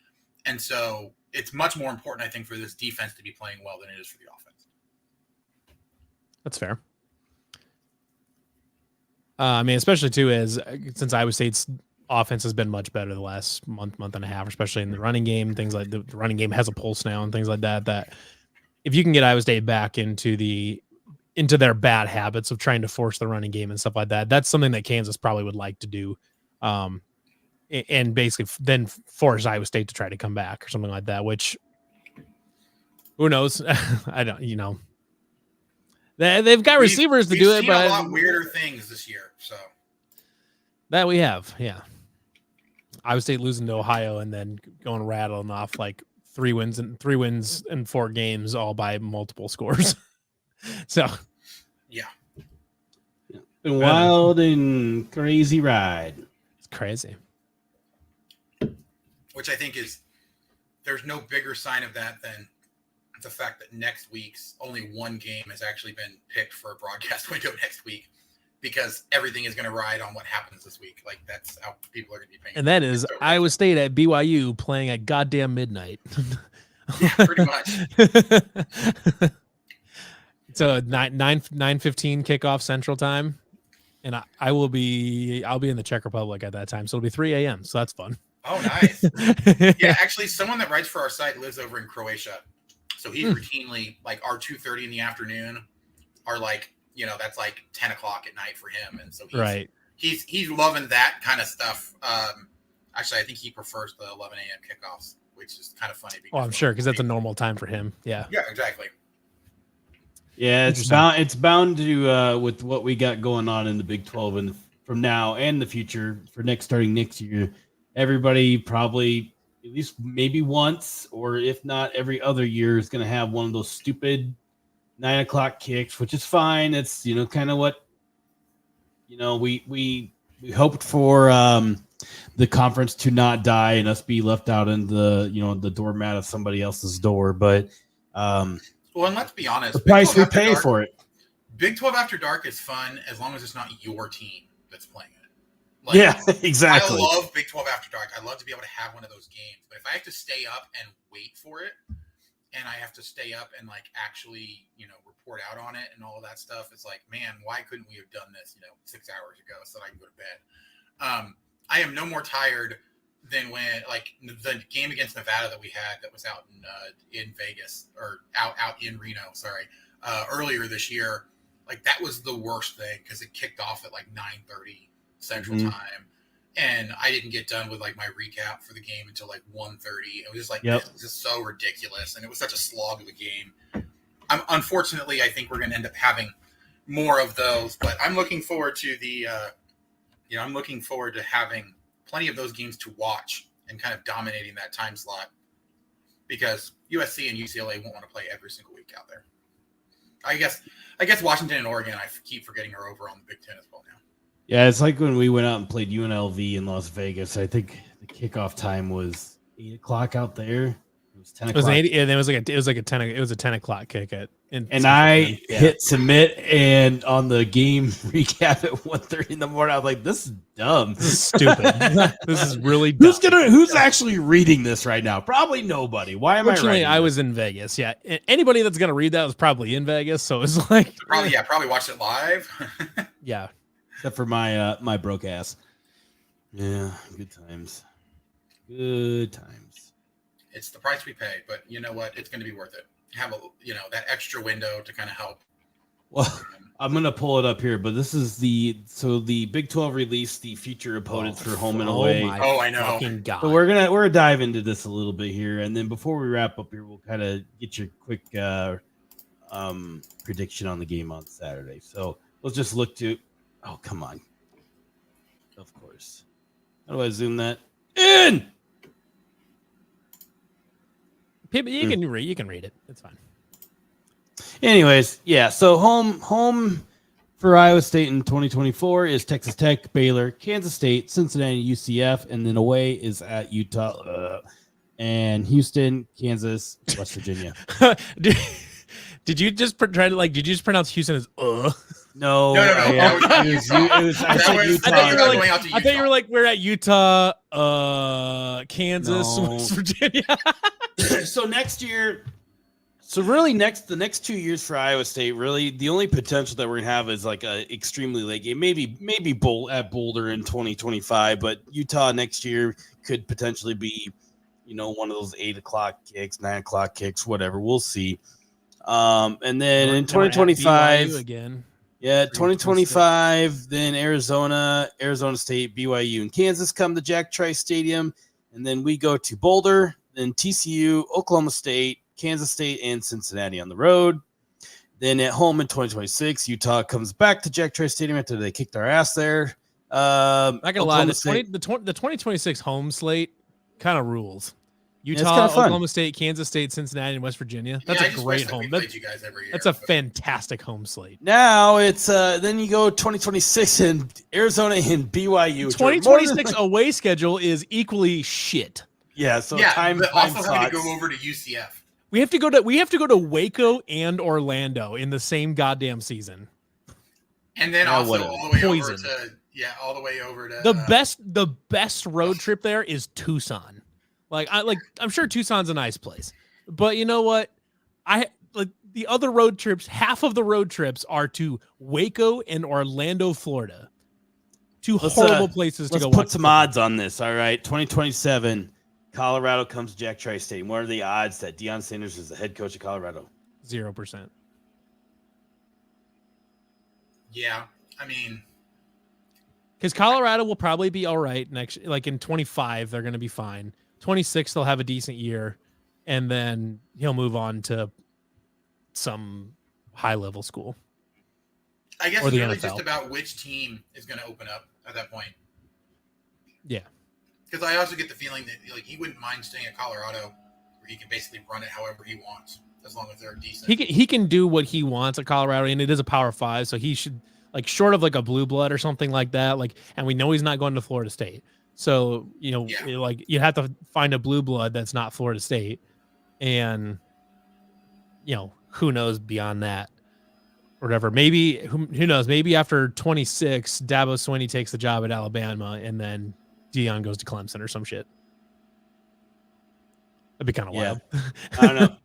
And so it's much more important, I think, for this defense to be playing well than it is for the offense. That's fair. Especially too, since Iowa State's offense has been much better the last month and a half, especially in the running game. Things like the running game has a pulse now and things like that. That if you can get Iowa State back into their bad habits of trying to force the running game and stuff like that, that's something that Kansas probably would like to do. And basically then force Iowa State to try to come back or something like that, which who knows? I don't, they've got receivers to do it, but a lot weirder things this year. So that we have. Yeah. Iowa State losing to Ohio and then going rattling off like three wins in 4 games, all by multiple scores. So yeah. Been wild and crazy ride. It's crazy. Which I think is there's no bigger sign of that than the fact that next week's only one game has actually been picked for a broadcast window next week, because everything is going to ride on what happens this week. Like, that's how people are going to be paying. And that is Iowa State at BYU playing at goddamn midnight. Yeah, pretty much. So 9:15 kickoff Central Time, and I'll be in the Czech Republic at that time, so it'll be 3 a.m. So that's fun. Oh, nice. Yeah, actually, someone that writes for our site lives over in Croatia, so he's routinely like our 2:30 in the afternoon are like, that's like 10 o'clock at night for him, and so he's loving that kind of stuff. Actually, I think he prefers the 11 a.m. kickoffs, which is kind of funny. I'm sure, because that's a normal time for him. Yeah. Yeah, exactly. Yeah, it's bound to with what we got going on in the Big 12 and from now and the future starting next year. Everybody probably at least maybe once, or if not every other year, is going to have one of those stupid 9 o'clock kicks, which is fine. It's kind of what we hoped for the conference to not die and us be left out in the doormat of somebody else's door, but. Well, and let's be honest, the price we pay for it. Big 12 After Dark is fun as long as it's not your team that's playing it. Like, yeah, exactly. I love Big 12 After Dark. I love to be able to have one of those games. But if I have to stay up and wait for it, and I have to stay up and like actually, report out on it and all of that stuff, it's like, man, why couldn't we have done this, 6 hours ago so that I can go to bed? I am no more tired than when, like, the game against Nevada that we had that was out in Vegas, or out in Reno, earlier this year. Like, that was the worst thing, because it kicked off at like 9:30 Central Time, and I didn't get done with like my recap for the game until like 1:30. It was just like, this is just so ridiculous, and it was such a slog of a game. Unfortunately, I think we're going to end up having more of those, but I'm looking forward to I'm looking forward to having plenty of those games to watch and kind of dominating that time slot, because USC and UCLA won't want to play every single week out there. I guess Washington and Oregon, I keep forgetting, are over on the Big Ten as well now. Yeah, it's like when we went out and played UNLV in Las Vegas. I think the kickoff time was 8 o'clock out there. It was 10 o'clock. It was a 10 o'clock kick and I hit submit, and on the game recap at 1:30 in the morning, I was like, "This is dumb. This is stupid. This is really dumb. Who's actually reading this right now? Probably nobody. Why am I writing I was in Vegas. Yeah, anybody that's gonna read that was probably in Vegas. So it's like probably watched it live. Yeah, except for my broke ass. Yeah, good times. Good times. It's the price we pay, but you know what? It's going to be worth it. Have that extra window to kind of help. Well, I'm going to pull it up here, but this is the Big 12 released the future opponents for home and away. I know. God. So we're gonna dive into this a little bit here, and then before we wrap up here, we'll kind of get your quick prediction on the game on Saturday. So let's just look to. Oh, come on! Of course. How do I zoom that in? You can read it. It's fine. Anyways, yeah. So home for Iowa State in 2024 is Texas Tech, Baylor, Kansas State, Cincinnati, UCF, and then away is at Utah and Houston, Kansas, West Virginia. Did you just try to did you just pronounce Houston as No. It was actually Utah. I thought you were like, we're at Utah, Kansas, West Virginia. So next year, the next 2 years for Iowa State, really the only potential that we're gonna have is like a extremely late game, maybe at Boulder in 2025, but Utah next year could potentially be, one of those 8 o'clock kicks, 9 o'clock kicks, whatever. We'll see. And then in 2025 again. Yeah, 2025, then Arizona State, BYU, and Kansas come to Jack Trice Stadium, and then we go to Boulder, then TCU, Oklahoma State, Kansas State, and Cincinnati on the road. Then at home in 2026, Utah comes back to Jack Trice Stadium after they kicked our ass there. Not gonna lie, the 2026 home slate kind of rules. Utah, Oklahoma State, Kansas State, Cincinnati, and West Virginia. That's a great home. That's a fantastic home slate. Now it's then you go 2026 in Arizona and BYU. 2026 away schedule is equally shit. Yeah, so but also having to go over to UCF. We have to go to Waco and Orlando in the same goddamn season. And then also all the way over to the best road trip there is Tucson. I'm sure Tucson's a nice place. But you know what? The other road trips, half of the road trips are to Waco and Orlando, Florida. Two horrible places to go. Let's put some odds on this. All right. 2027, Colorado comes to Jack Trice Stadium. What are the odds that Deion Sanders is the head coach of Colorado? 0%. Yeah. I mean, because Colorado will probably be all right next, like in 25, they're going to be fine. 26, they'll have a decent year, and then he'll move on to some high-level school. I guess it's really just about which team is going to open up at that point. Yeah. Because I also get the feeling that he wouldn't mind staying at Colorado, where he can basically run it however he wants, as long as they're decent. He can do what he wants at Colorado, and it is a Power 5, so he should, short of a blue blood or something like that, and we know he's not going to Florida State. So, you have to find a blue blood that's not Florida State. And, who knows beyond that or whatever. Maybe, who knows, maybe after 26, Dabo Swinney takes the job at Alabama and then Deion goes to Clemson or some shit. That'd be kind of wild. I don't know.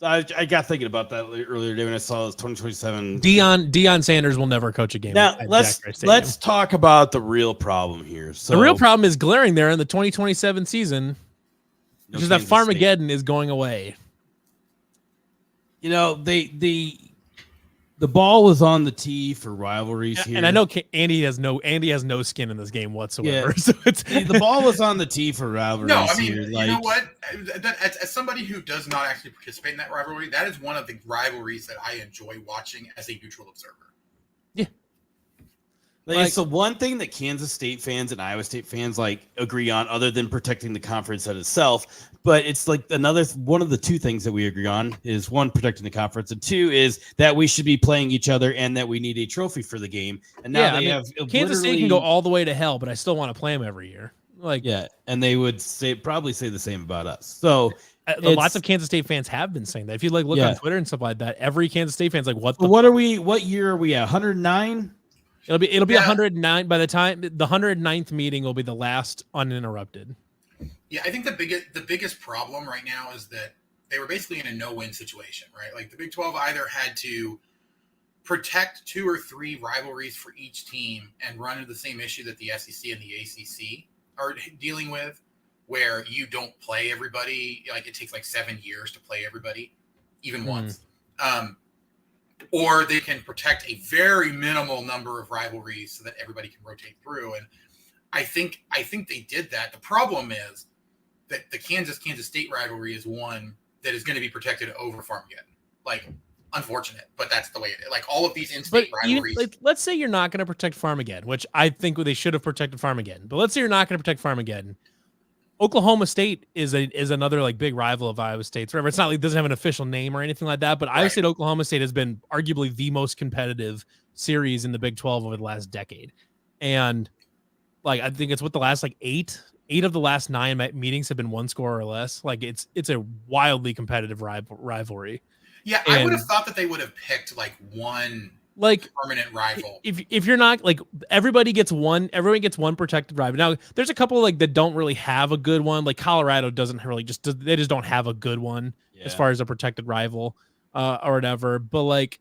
I got thinking about that earlier today when I saw this 2027. Deion Sanders will never coach a game. Now let's talk about the real problem here. So the real problem is glaring there in the 2027 season, which is that Farmageddon is going away. The ball was on the tee for rivalries here, and I know Andy has no skin in this game whatsoever. Yeah. So the ball was on the tee for rivalries. No, I mean, here. You know what? As somebody who does not actually participate in that rivalry, that is one of the rivalries that I enjoy watching as a neutral observer. Yeah. It's the one thing that Kansas State fans and Iowa State fans agree on, other than protecting the conference at itself. But it's another one of the two things that we agree on is one, protecting the conference, and two is that we should be playing each other and that we need a trophy for the game. And now have Kansas State can go all the way to hell, but I still want to play them every year. And they would probably say the same about us. So lots of Kansas State fans have been saying that. If you look on Twitter and stuff like that, every Kansas State fan's what year are we at? 109? It'll be 109 by the time the 109th meeting will be the last uninterrupted. Yeah, I think the biggest problem right now is that they were basically in a no-win situation, right? The Big 12 either had to protect 2 or 3 rivalries for each team and run into the same issue that the SEC and the ACC are dealing with, where you don't play everybody. It takes 7 years to play everybody, even once. Or they can protect a very minimal number of rivalries so that everybody can rotate through. And I think they did that. The problem is that the Kansas State rivalry is one that is going to be protected over Farmageddon. Unfortunate, but that's the way it is. All of these in-state rivalries. Let's say you're not going to protect Farmageddon, which I think they should have protected Farmageddon. But let's say you're not going to protect Farmageddon. Oklahoma State is another big rival of Iowa State's. Whatever. It's not it doesn't have an official name or anything like that, but Iowa State Oklahoma State has been arguably the most competitive series in the Big 12 over the last decade. And I think it's the last 8 of the last 9 meetings have been 1 score or less. It's a wildly competitive rivalry. Yeah, I would have thought that they would have picked one permanent rival. If you're not everybody gets one protected rival. Now there's a couple that don't really have a good one. Colorado doesn't really they just don't have a good one as far as a protected rival or whatever. But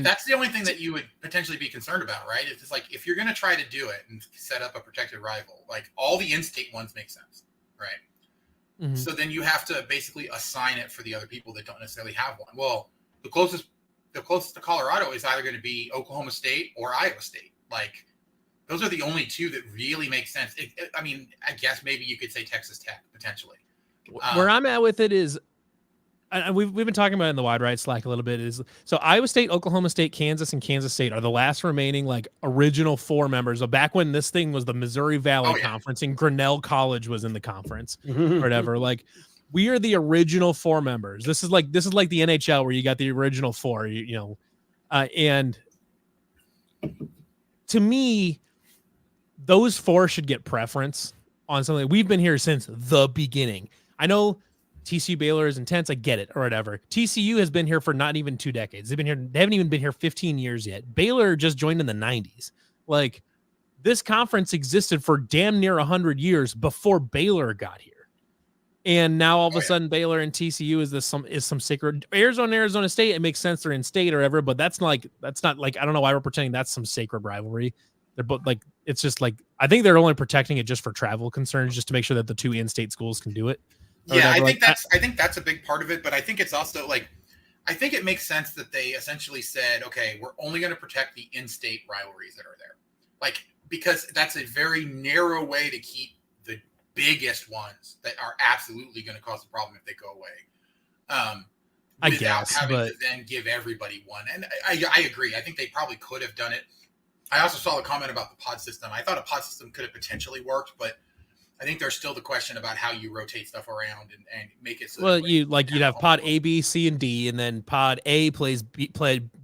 that's the only thing that you would potentially be concerned about, right? It's just if you're going to try to do it and set up a protected rival, all the in-state ones make sense, right? Mm-hmm. So then you have to basically assign it for the other people that don't necessarily have one. Well, the closest to Colorado is either going to be Oklahoma State or Iowa State. Those are the only two that really make sense. I guess maybe you could say Texas Tech potentially. Where I'm at with it is, and we've been talking about it in the Wide Right Slack a little bit, is so Iowa State, Oklahoma State, Kansas, and Kansas State are the last remaining original 4 members of back when this thing was the Missouri Valley Conference and Grinnell College was in the conference or whatever. We are the original 4 members. This is like the NHL where you got the original 4, and to me, those 4 should get preference on something. We've been here since the beginning. I know TCU Baylor is intense. I get it, or whatever. TCU has been here for not even 2 decades. They haven't even been here 15 years yet. Baylor just joined in the 90s. Like, this conference existed for damn near 100 years before Baylor got here. And now all of a sudden Baylor and TCU is some sacred. Arizona State, it makes sense they're in state or whatever, but that's not like I don't know why we're pretending that's some sacred rivalry. They're both like, it's just like, I think they're only protecting it just for travel concerns, just to make sure that the 2 in-state schools can do it. Yeah, I think that's a big part of it, but I think it's also like, I think it makes sense that they essentially said, okay, we're only going to protect the in-state rivalries that are there. Like, because that's a very narrow way to keep the biggest ones that are absolutely going to cause a problem if they go away. Without having to then give everybody one. And I agree. I think they probably could have done it. I also saw a comment about the pod system. I thought a pod system could have potentially worked, but I think there's still the question about how you rotate stuff around and make it so. Well, you'd have pod A, B, C, and D, and then pod A play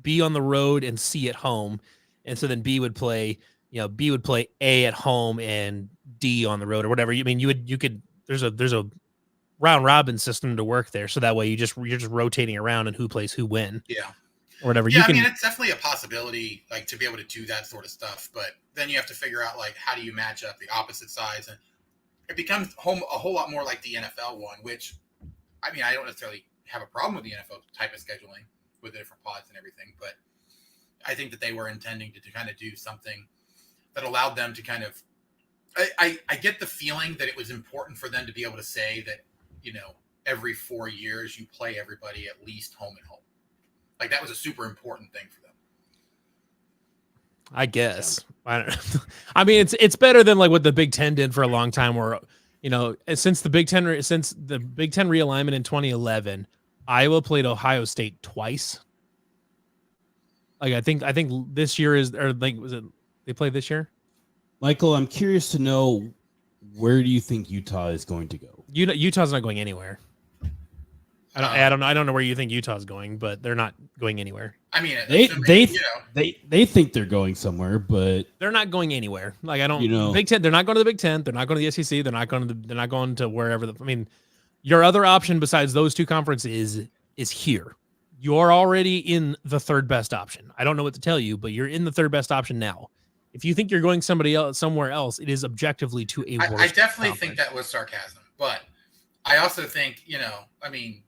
B on the road and C at home, and so then B would play A at home and D on the road or whatever. I mean, you could. There's a round robin system to work there, so that way you're just rotating around and who plays who when. Yeah. Or whatever. Yeah, I mean, it's definitely a possibility, like, to be able to do that sort of stuff, but then you have to figure out, like, how do you match up the opposite sides, and it becomes a whole lot more like the NFL one, which, I mean, I don't necessarily have a problem with the NFL type of scheduling with the different pods and everything, but I think that they were intending to kind of do something that allowed them to kind of, I get the feeling that it was important for them to be able to say that, every 4 years you play everybody at least home and home. Like, that was a super important thing for them. I guess. I don't know. I mean, it's better than like what the Big Ten did for a long time, where since the Big Ten realignment in 2011, Iowa played Ohio State twice. Like, I think this year was it they played this year? Michael, I'm curious to know, where do you think Utah is going to go? Utah's not going anywhere. I don't know where you think Utah's going, but they're not going anywhere. I mean, they think they're going somewhere, but they're not going anywhere. Like, I don't. Big Ten. They're not going to the Big Ten. They're not going to the SEC. They're not going to wherever. I mean, your other option besides those 2 conferences is here. You're already in the 3rd best option. I don't know what to tell you, but you're in the 3rd best option now. If you think you're going somewhere else, it is objectively to a worse I definitely conference. think that was sarcasm, but I also think, I mean,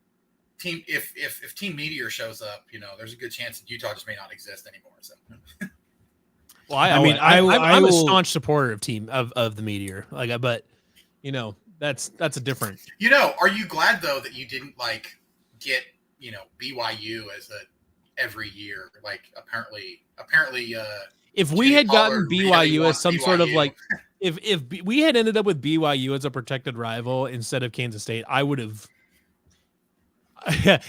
if Team Meteor shows up, there's a good chance that Utah just may not exist anymore. So, well, I'm a staunch supporter of the Meteor, but that's a different. Are you glad though that you didn't get BYU as every year? Like, apparently. If we had gotten BYU as some sort of like, if we had ended up with BYU as a protected rival instead of Kansas State, I would have.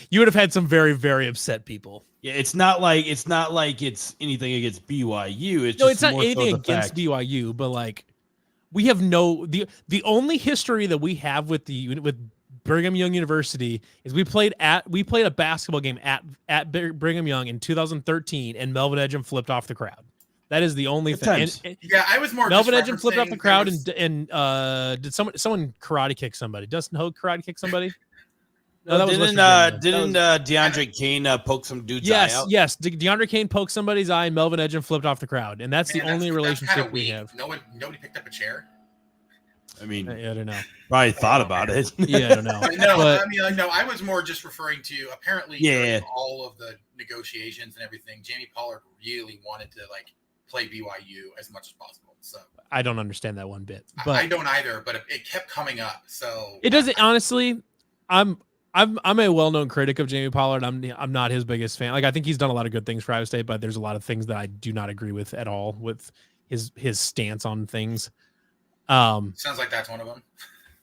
You would have had some very, very upset people. Yeah, it's not like it's anything against BYU. It's not anything against BYU, but like, we have the only history that we have with Brigham Young University is we played a basketball game at Brigham Young in 2013, and Melvin Edgem flipped off the crowd. That is the only thing. Yeah, I was more. Melvin Edgem flipped off the crowd, and did someone karate kick somebody? Dustin Hogue karate kick somebody? No, didn't DeAndre Kane poke some dude's eye out? Yes. DeAndre Kane poked somebody's eye, and Melvin Edgem flipped off the crowd, and that's the only relationship we have. Nobody picked up a chair. I mean, I don't know. Probably thought about it. Yeah, I don't know. I was more just referring to apparently during all of the negotiations and everything, Jamie Pollard really wanted to play BYU as much as possible. So I don't understand that one bit. But I don't either, but it kept coming up. So it doesn't. Honestly, I'm a well-known critic of Jamie Pollard. I'm not his biggest fan. Like, I think he's done a lot of good things for Iowa State, but there's a lot of things that I do not agree with at all with his stance on things. Sounds like that's one of them.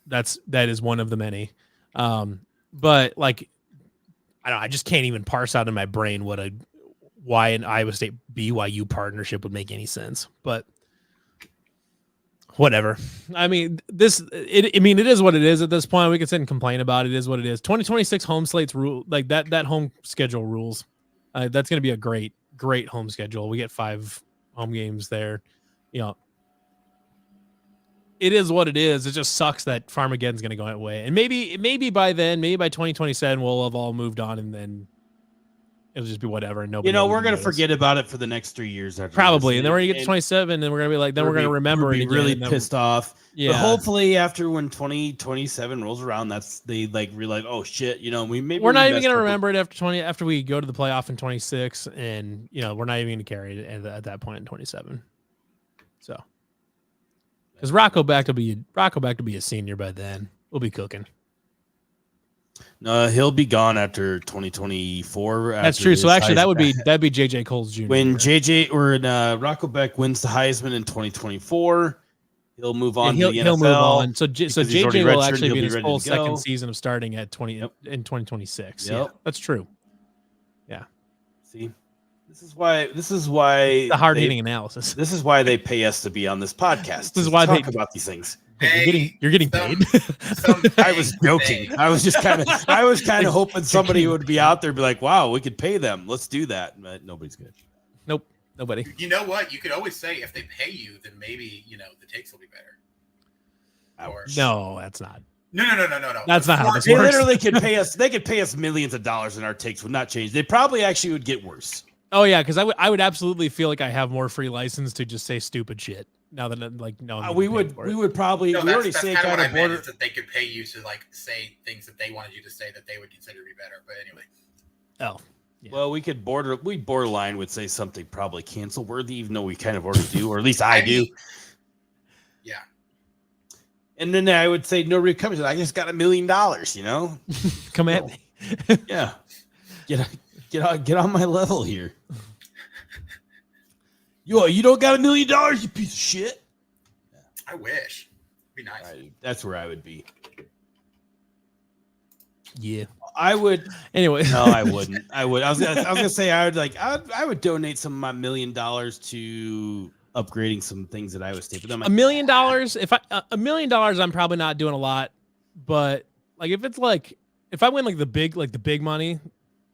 That is one of the many. But like, I just can't even parse out in my brain why an Iowa State BYU partnership would make any sense. But whatever. I mean, it is what it is at this point. We can sit and complain about it. It is what it is. 2026 home slates rule, like that home schedule rules. That's going to be a great home schedule. We get 5 home games there. it is what it is. It just sucks that Farmageddon's going to go away. And maybe by then, maybe by 2027, we'll have all moved on, and then it'll just be whatever. And nobody, we're going to forget about it for the next 3 years. Probably. And then we're going to get to 27, and we're going to be like, then we're going to remember it again. Really pissed off. Yeah. But hopefully after when 2027 rolls around, they like realize, oh shit, we're not even going to remember it after we go to the playoff in 26, and we're not even going to carry it at that point in 27. So, because Rocco back to be a senior by then, we'll be cooking. No, he'll be gone after 2024. That's true. So actually, that'd be JJ Cole's junior. When Rocco Beck wins the Heisman in 2024, he'll move on. He'll to the NFL move on. So JJ will actually be in his full second go. season of starting in 2026. Yep. Yeah, that's true. Yeah. See, this is why the hard hitting analysis. This is why they pay us to be on this podcast. This is why they talk about these things. You're getting paid. I was joking. I was kind of hoping somebody would be out there and be like, wow, we could pay them. Let's do that. But nobody's good. Nope. Nobody. You know what? You could always say if they pay you, then maybe, the takes will be better. No, that's not. No. That's not how this they works. Literally could pay us. They could pay us millions of dollars and our takes would not change. They probably actually would get worse. Oh yeah, because I would absolutely feel like I have more free license to just say stupid shit. Now that we would probably we already say kind of border that they could pay you to say things that they wanted you to say that they would consider to be better. But anyway. Oh. Yeah. Well, we borderline would say something probably cancel worthy, even though we kind of already do, or at least I do. Yeah. And then I would say no recovery. I just got $1 million. Come at me. Yeah. Get on my level here. You don't got $1 million, you piece of shit. I wish. It'd be nice. That's where I would be. Yeah. I would. Anyway. No, I wouldn't. I would. I was gonna say I would donate some of my $1 million to upgrading some things that Iowa State. But then $1 million. If $1 million, I'm probably not doing a lot. But if I win the big money,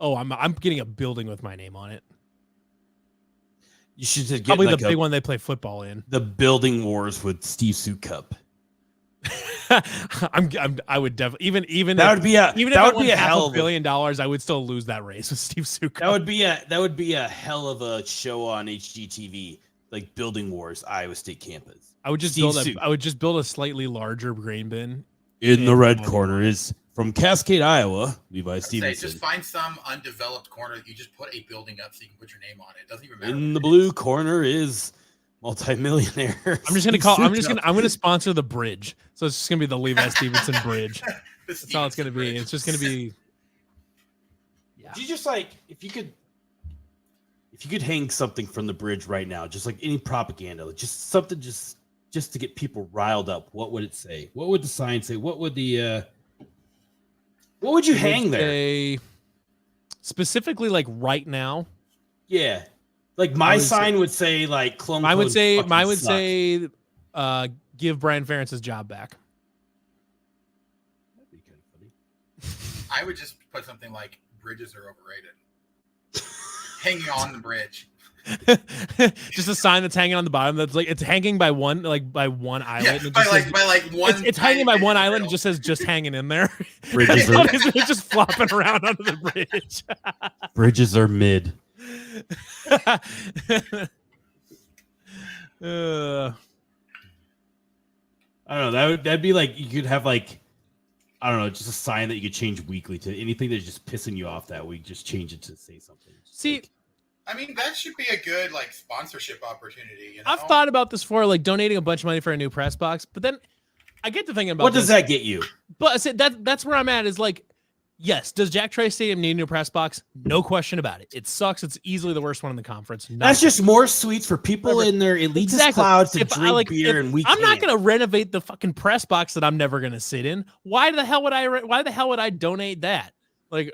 I'm getting a building with my name on it. You should get probably the big one they play football in. The Building Wars with Steve Sukup. I would definitely even that would be a hell of $1 billion. I would still lose that race with Steve Sukup. That would be a hell of a show on HGTV, like Building Wars Iowa State campus. I would just build a slightly larger grain bin. In the red corner is from Cascade, Iowa, Levi Stevenson. Just find some undeveloped corner that you just put a building up so you can put your name on it. It doesn't even matter. In the blue corner is multimillionaire. I'm gonna sponsor the bridge. So it's just gonna be the Levi Stevenson Bridge. That's all it's gonna be. It's just gonna be. Yeah. You just if you could hang something from the bridge right now, just like any propaganda, just something just to get people riled up, what would it say? What would the sign say? What would you hang there? Specifically, right now. Yeah. My sign would say clone. Mine would say give Brian Ferentz his job back. That'd be kind of funny. I would just put something like bridges are overrated. Hanging on the bridge. Just a sign that's hanging on the bottom that's it's hanging by one island. Yeah, by one. It's hanging by one island. It just says just hanging in there. Bridges are it's just flopping around under the bridge. Bridges are mid. I don't know. That'd be you could have I don't know, just a sign that you could change weekly to anything that's just pissing you off that week. Just change it to say something. See. I mean, that should be a good sponsorship opportunity. I've thought about this for donating a bunch of money for a new press box, but then I get to thinking about what does that get you? But that's where I'm at is yes, does Jack Trice Stadium need a new press box? No question about it. It sucks. It's easily the worst one in the conference. That's just more suites for people in their elitist clouds to drink beer and we. I'm not going to renovate the fucking press box that I'm never going to sit in. Why the hell would I donate that?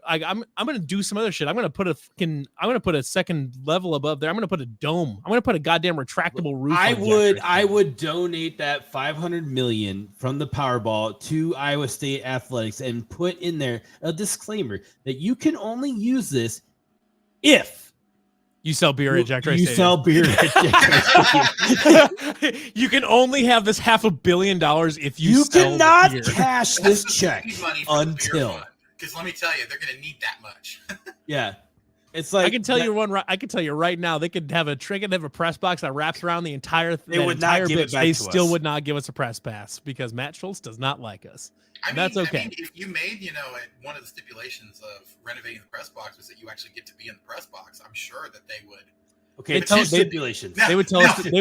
I'm gonna do some other shit. I'm gonna put a second level above there. I'm gonna put a dome. I'm gonna put a goddamn retractable roof. I would donate that $500 million from the Powerball to Iowa State Athletics and put in there a disclaimer that you can only use this if You sell beer at Jack Trice. You sell beer at Jack Trice. You can only have this $500 million if you sell cannot beer. cash this check until. Because let me tell you, they're going to need that much. Yeah. It's like I can tell you right now, they could have a press box that wraps around the entire They would not give it back to us. They still would not give us a press pass because Matt Schultz does not like us. That's okay. I mean, if you made, one of the stipulations of renovating the press box was that you actually get to be in the press box, I'm sure that they would. Okay, tell stipulations. They would tell us. They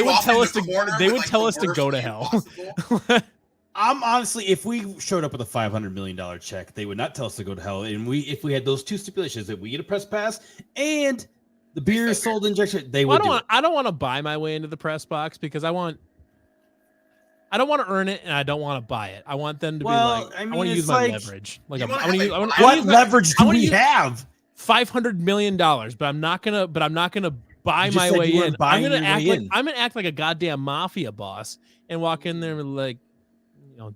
would tell us to go to hell. I'm honestly, if we showed up with a $500 million check, they would not tell us to go to hell. And if we had those two stipulations that we get a press pass and the beer is sold in injection, they would. I don't want to buy my way into the press box because I don't want to earn it and I don't want to buy it. I want them to be like, I want to use my leverage. Like, what leverage do we have? $500 million, but I'm not gonna buy my way in. I'm gonna act like a goddamn mafia boss and walk in there like.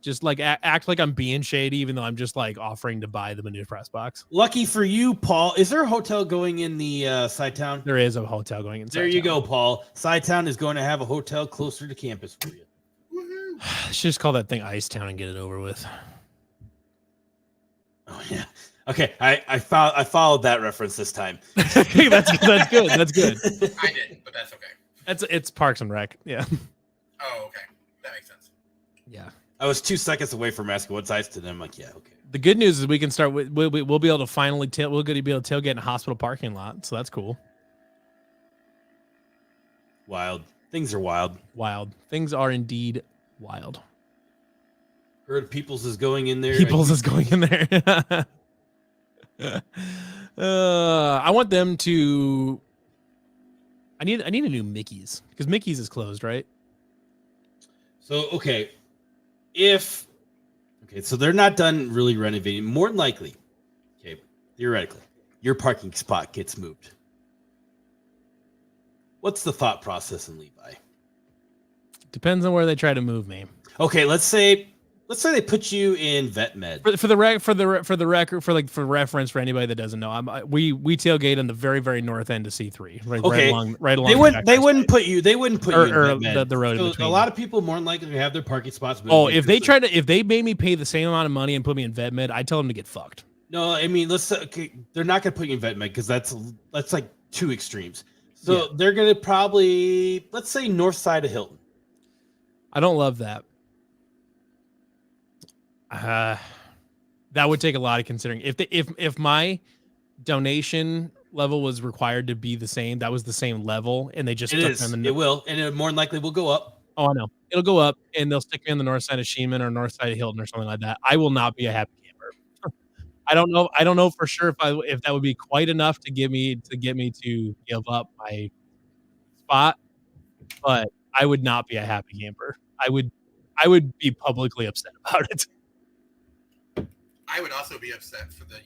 Just like act like I'm being shady, even though I'm just like offering to buy them a new press box. Lucky for you, Paul. Is there a hotel going in the side town? There is a hotel going in. There you go, Paul. Side town is going to have a hotel closer to campus for you. Should just call that thing Ice Town and get it over with. Oh yeah. Okay, I followed that reference this time. That's good. That's good. I didn't, but that's okay. It's Parks and Rec. Yeah. Oh, okay. That makes sense. Yeah. I was 2 seconds away from asking what size to them. I'm like, yeah, okay. The good news is we can start. We'll be able to finally be able to tailgate in a hospital parking lot. So that's cool. Wild things are wild. Wild things are indeed wild. Heard Peoples is going in there. Peoples is going in there. I want them to. I need a new Mickey's because Mickey's is closed, right? So okay. So they're not done really renovating. More than likely, okay, theoretically, your parking spot gets moved. What's the thought process in Levi? Depends on where they try to move me. Okay, let's say they put you in vet med. For reference for anybody that doesn't know, we tailgate on the very, very north end of C3. Right along. They wouldn't put you in vet med. The road. So a lot of people more than likely have their parking spots moved. Oh, if they made me pay the same amount of money and put me in vet med, I tell them to get fucked. No, I mean they're not gonna put you in vet med because that's like two extremes. So they're gonna probably let's say north side of Hilton. I don't love that. That would take a lot of considering. If my donation level was required to be the same, that was the same level, and they just it will, and it more than likely will go up. Oh, I know it'll go up, and they'll stick me on the north side of Sheeman or north side of Hilton or something like that. I will not be a happy camper. I don't know for sure if that would be quite enough to get me to give up my spot, but I would not be a happy camper. I would be publicly upset about it. I would also be upset for the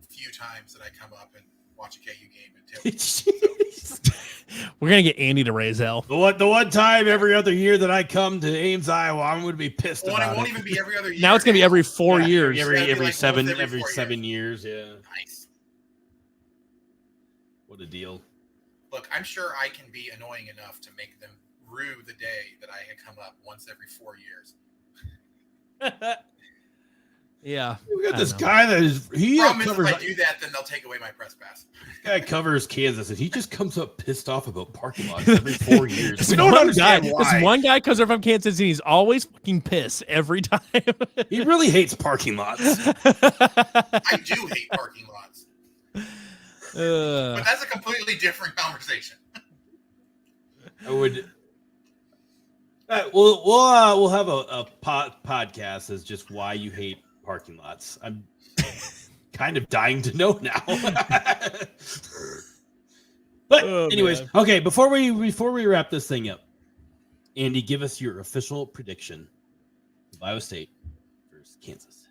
few times that I come up and watch a KU game and tailgate. We're gonna get Andy to raise hell. The one time every other year that I come to Ames, Iowa, I'm gonna be pissed about it. It won't even be every other year. Now it's gonna be every 4 years. Every 7 years. Yeah. Nice. What a deal. Look, I'm sure I can be annoying enough to make them rue the day that I had come up once every 4 years. Yeah, we got this guy that is covers. If I do that, then they'll take away my press pass. This guy covers Kansas, and he just comes up pissed off about parking lots every 4 years. We don't understand why. This one guy comes up from Kansas, and he's always fucking pissed every time. He really hates parking lots. I do hate parking lots, but that's a completely different conversation. I would. We'll have a podcast as just why you hate parking lots. I'm kind of dying to know now. But anyways, man. Okay, before we wrap this thing up, Andy, give us your official prediction of Iowa State versus Kansas.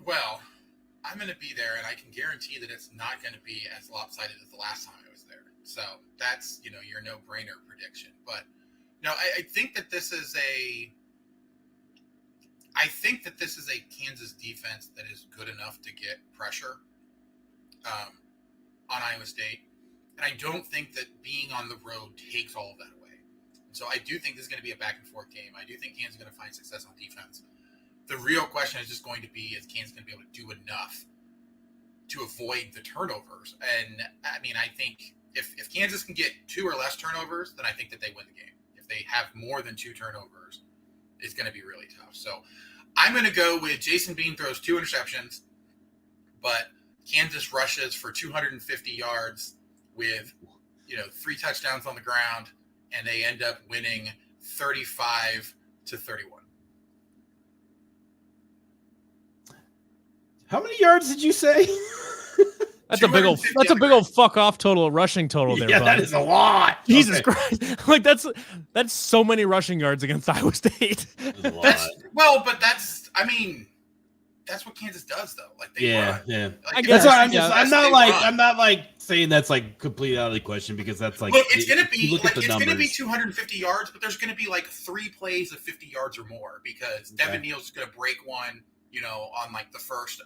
Well, I'm going to be there, and I can guarantee that it's not going to be as lopsided as the last time I was there. So that's your no-brainer prediction. But no, I think that this is a Kansas defense that is good enough to get pressure on Iowa State. And I don't think that being on the road takes all of that away. So I do think this is going to be a back and forth game. I do think Kansas is going to find success on defense. The real question is just going to be, is Kansas going to be able to do enough to avoid the turnovers? And I mean, I think if Kansas can get 2 or less turnovers, then I think that they win the game. If they have more than 2 turnovers, it's going to be really tough. So I'm going to go with Jason Bean throws 2 interceptions, but Kansas rushes for 250 yards with 3 touchdowns on the ground, and they end up winning 35-31. How many yards did you say? That's a big old fuck off total rushing total there. Yeah, bud. that is a lot. Jesus Christ! Like that's so many rushing yards against Iowa State. That's what Kansas does though. Like they run. Yeah. Like, that's why I'm not like saying that's like completely out of the question, because that's like, look, it's gonna be like it's gonna be 250 yards, but there's gonna be like 3 plays of 50 yards or more, because Devin Neal's is gonna break one, on like the first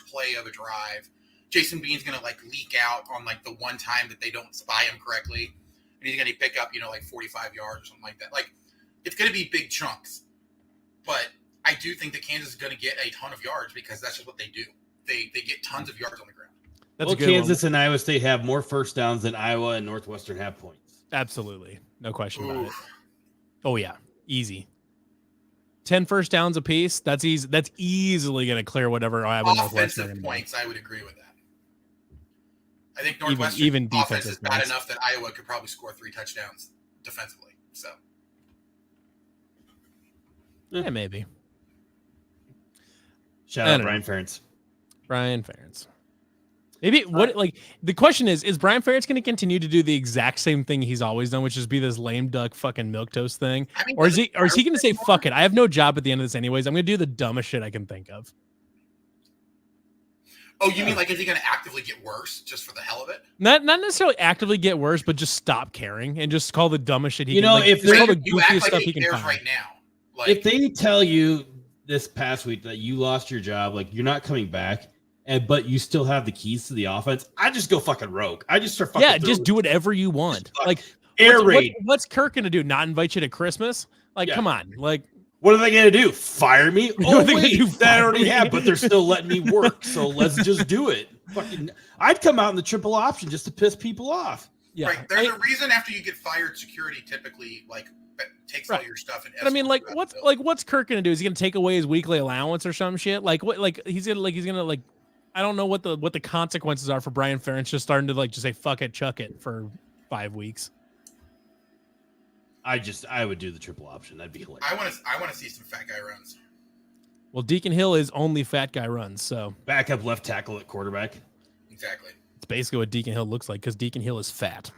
play of a drive. Jason Bean's gonna like leak out on like the one time that they don't spy him correctly, and he's gonna pick up like 45 yards or something like that. Like it's gonna be big chunks, but I do think that Kansas is going to get a ton of yards, because that's just what they do. They get tons of yards on the ground. Kansas and Iowa State have more first downs than Iowa and Northwestern have points. Absolutely. No question about it. Oh, yeah. Easy. 10 first downs apiece. That's easy. That's easily going to clear whatever Iowa and Northwestern. Offensive points, I would agree with that. I think Northwestern even offense is bad enough that Iowa could probably score 3 touchdowns defensively. So, yeah, maybe. Shout out Brian Ferentz. Brian Ferentz. Maybe the question is Brian Ferentz going to continue to do the exact same thing he's always done, which is be this lame duck fucking milquetoast thing? Or is he going to say, fuck it, I have no job at the end of this anyways, I'm going to do the dumbest shit I can think of? Oh, you mean like, is he going to actively get worse just for the hell of it? Not necessarily actively get worse, but just stop caring and just call the dumbest shit he can. If there's all the you goofiest act like stuff he he can cares find right now. Like, if they tell you this past week that you lost your job, like you're not coming back, but you still have the keys to the offense, I just go fucking rogue. I just start fucking just do whatever you want. Like air raid. What's Kirk gonna do? Not invite you to Christmas? Like, come on. Like, what are they gonna do? Fire me? Oh wait, that I already have, but they're still letting me work. So let's just do it. Fucking, I'd come out in the triple option just to piss people off. Yeah, right. There's a reason after you get fired, security typically takes all your stuff. And I mean, what's Kirk gonna do? Is he gonna take away his weekly allowance or some shit? Like what? Like he's gonna I don't know what the consequences are for Brian Ferentz just starting to just say fuck it, chuck it for 5 weeks. I would do the triple option. That'd be hilarious. I want to see some fat guy runs. Well, Deacon Hill is only fat guy runs, so backup left tackle at quarterback. Exactly. It's basically what Deacon Hill looks like, because Deacon Hill is fat.